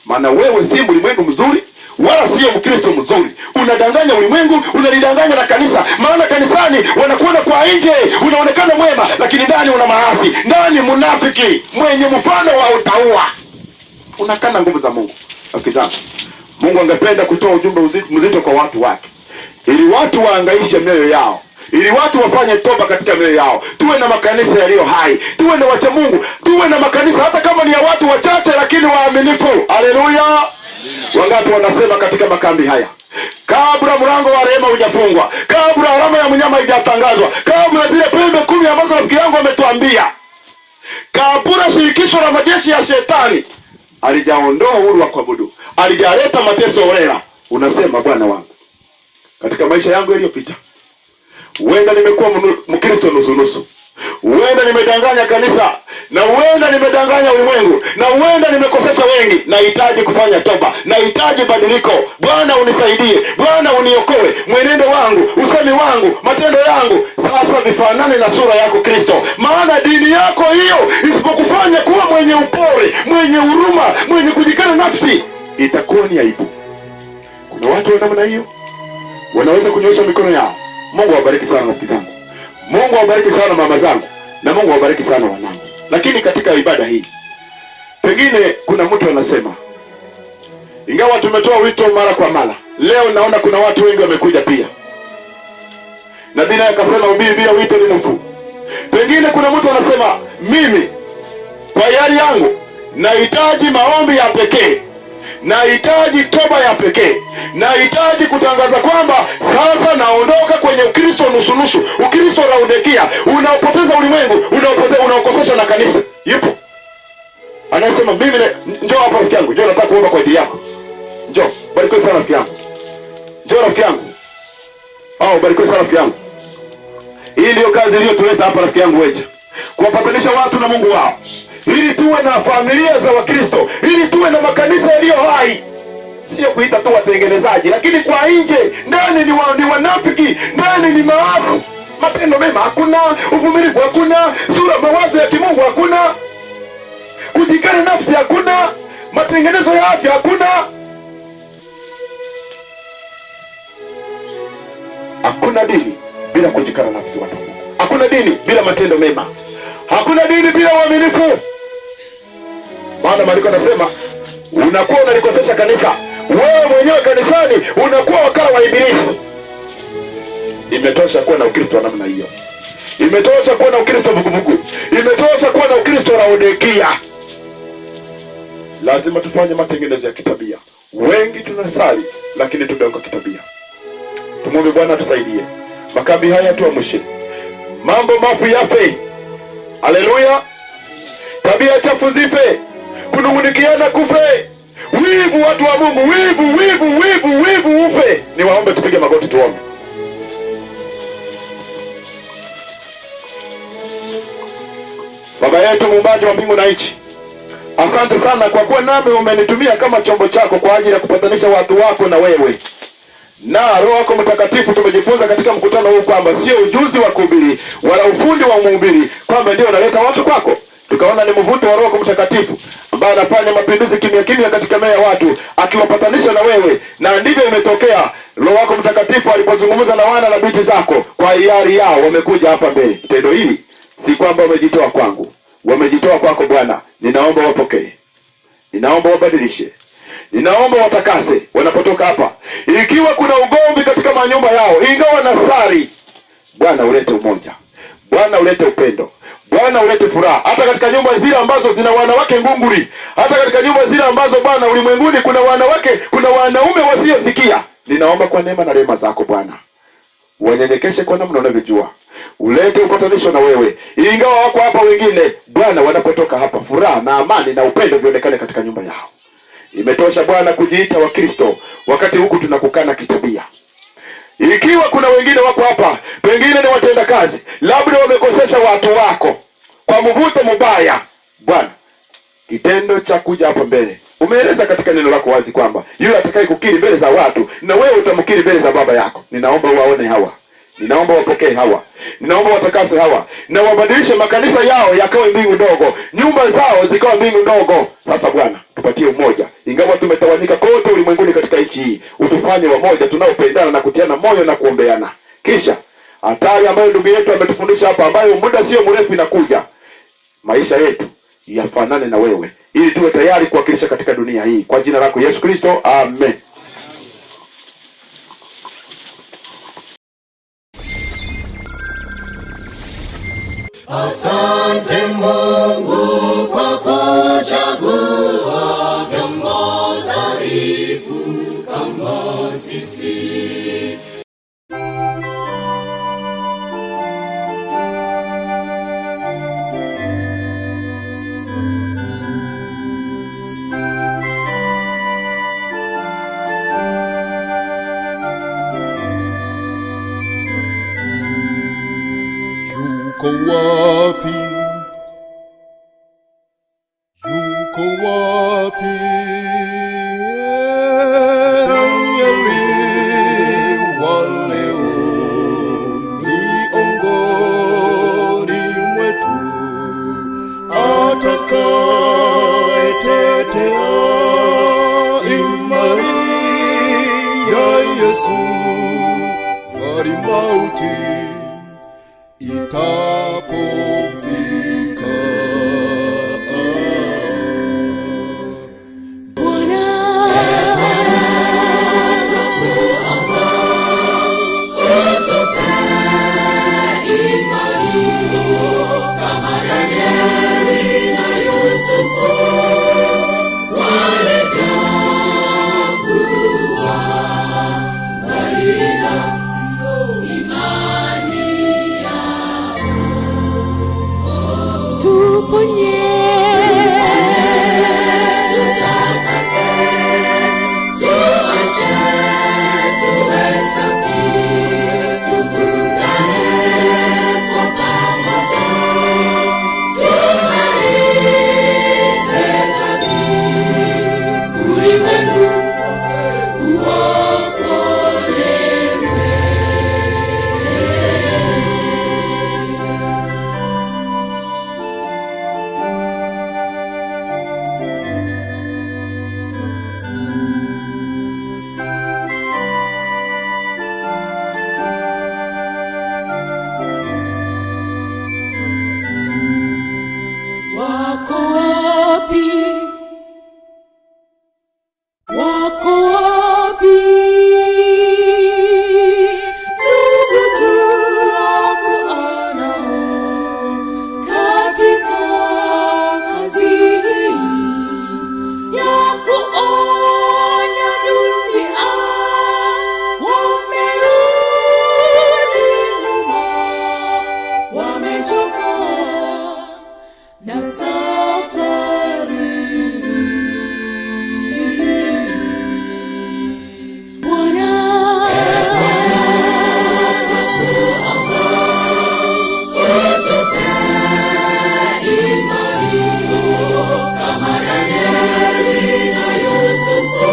Maana wewe si mlimwengu mzuri, wala sio Mkristo mzuri. Unadanganya ulimwengu, unalidanganya na kanisa. Maana kanisani wanakuona kwa nje unaonekana mwema, lakini ndani una maasi, ndani munafiki mwenye mfano wa utaua, unakana nguvu za Mungu. Akizana Mungu angependa kutoa ujumbe mzito kwa watu wake, ili watu waangaishe mioyo yao, ili watu wafanye toba katika mioyo yao. Tuwe na makanisa yaliyo hai, tuwe na wacha Mungu, tuwe na makanisa hata kama ni ya watu wachache lakini waaminifu. Haleluya! Wangapi wanasema katika makambi haya, kabla mlango wa rehema hujafungwa, kabla alama ya mnyama haijatangazwa, kabla zile pembe 10 ambazo rafiki yangu ametuambia, kabla shirikisho la majeshi ya shetani alijaondoa uhuru wa kuabudu, alijaleta mateso holela, unasema Bwana wangu, katika maisha yangu yaliyopita huenda nimekuwa Mkristo nusu, huenda nimedanganya kanisa, na huenda nimedanganya ulimwengu, na huenda nimekosesha wengi. Nahitaji kufanya toba, nahitaji badiliko. Bwana unisaidie, Bwana uniokoe. Mwenendo wangu, usemi wangu, matendo yangu sasa vifanane na sura yako Kristo. Maana dini yako hiyo isipokufanya kuwa mwenye upole, mwenye huruma, mwenye kujikana nafsi, itakuwa ni aibu. Kuna watu wa namna hiyo wanaweza kunyoosha mikono yao. Mungu awabariki sana rafiki zangu, Mungu awabariki sana mama zangu, na Mungu awabariki sana wanangu. Lakini katika ibada hii pengine kuna mtu anasema, ingawa tumetoa wito mara kwa mara, leo naona kuna watu wengi wamekuja pia. Nabii naye akasema ubiri bila wito ni mfu. Pengine kuna mtu anasema, mimi kwa hiari yangu nahitaji maombi ya pekee, nahitaji toba ya pekee, nahitaji kutangaza kwamba sasa naondoka kwenye Ukristo nusu, Ukristo Laodikia unaopoteza ulimwengu, unaokosesha na kanisa. Yupo anasema, mimi njoo hapa rafiki yangu, njoo nataka kuomba kwa ajili yako. Njoo, barikiwe sana rafiki yangu. Njoo rafiki yangu. Barikiwe sana rafiki yangu. Hii ndio kazi iliyotuleta hapa rafiki yangu wewe, kuwapatanisha watu na Mungu wao, ili tuwe na familia za Wakristo, ili tuwe na makanisa yaliyo hai. Sio kuita tu watengenezaji, lakini kwa nje, ndani ni wanafiki, ndani ni maasi, matendo mema hakuna, uvumilivu hakuna, sura mawazo ya kimungu hakuna, kujikana nafsi hakuna, matengenezo ya afya hakuna. Hakuna dini bila kujikana nafsi watu. Hakuna dini bila matendo mema. Hakuna dini bila uaminifu. Maana maandiko yanasema, unakuwa unalikosesha kanisa, wewe mwenyewe kanisani unakuwa wakala wa Ibilisi. Imetosha kuwa na Ukristo wa namna hiyo. Imetosha kuwa na Ukristo vuguvugu. Imetosha kuwa na Ukristo Laodikia. Lazima tufanye matengenezo ya kitabia. Wengi tunasali lakini tumeuka kitabia. Tumwombe Bwana tusaidie. Makambi haya tuamshe, mambo mafu yafe. Haleluya. Tabia chafu zife, kunungunikiana kufe, wivu watu wa Mungu, wivu ufe. Niwaombe tupige magoti tuombe. Baba yetu muumbaji wa mbingu na nchi, asante sana kwa kuwa nami umenitumia kama chombo chako kwa ajili ya kupatanisha watu wako na wewe. Na Roho yako Mtakatifu tumejifunza katika mkutano huu kwamba sio ujuzi wa kuhubiri wala ufundi wa mhubiri kwamba ndio unaleta watu kwako. Tukaona ni mvuto wa Roho Mtakatifu ambaye anafanya mapinduzi kimya katika mioyo ya watu, akiwapatanisha na wewe. Na ndivyo imetokea. Roho wako Mtakatifu alipozungumza na wana na binti zako, kwa hiari yao wamekuja hapa mbele. Tendo hili si kwamba wamejitoa kwangu, wamejitoa kwako Bwana. Ninaomba wapokee, ninaomba wabadilishe, ninaomba watakase wanapotoka hapa. Ikiwa kuna ugomvi katika manyumba yao, ingawa nasari, Bwana ulete umoja, Bwana ulete upendo, Bwana ulete furaha. Hata katika nyumba zile ambazo zina wanawake ngunguri, hata katika nyumba zile ambazo Bwana ulimwenguni kuna wanawake, kuna wanaume wasiosikia, ninaomba kwa neema na rehema zako Bwana wanyenyekeshe kwa namna unavyojua. Ulete upatanisho na wewe. Ingawa wako hapa wengine, Bwana wanapotoka hapa, furaha na amani na upendo vionekane katika nyumba yao. Imetosha Bwana kujiita wa Kristo wakati huku tunakukana kitabia. Ikiwa kuna wengine wako hapa, pengine ni watenda kazi, labda wamekosesha watu wako kwa mvuto mbaya, Bwana, kitendo cha kuja hapa mbele, umeeleza katika neno lako wazi kwamba yule atakaye kukiri mbele za watu, na wewe utamkiri mbele za Baba yako. Ninaomba waone hawa, ninaomba wapokee hawa, ninaomba watakase hawa, na wabadilishe makanisa yao yakawa mbingu ndogo, nyumba zao zikawa mbingu ndogo. Sasa Bwana utupatie umoja, ingawa tumetawanyika kote ulimwenguni katika nchi hii, utufanye wamoja tunaopendana na kutiana moyo na kuombeana. Kisha hatari ambayo ndugu yetu ametufundisha hapa, ambayo muda sio mrefu inakuja, maisha yetu yafanane na wewe, ili tuwe tayari kuwakilisha katika dunia hii. Kwa jina lako Yesu Kristo, amen. Asante Mungu kwa kuchagua vyombo dhaifu kama sisi. Yuko wapi? Yuko wapi? Danieli wa leo miongoni mwetu, atakayetetea imani ya Yesu hadi mauti itapofika. Tuponye, tutakase, tuoshe, tuwe safi, tuungane kwa pamoja, tumalize kazi, ulimwengu uokolewe. wako wapi? Wako wapi? Ndugu tunakuanao katika kazi hii ya kuonya dunia, wamerudi nyuma, wamechoka na safari. Bwana, utupe imani kama Danieli na Yusufu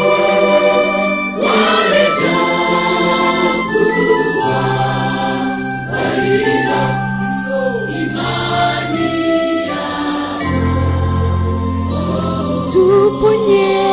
walivyokuwa walinda imani yao. tuponye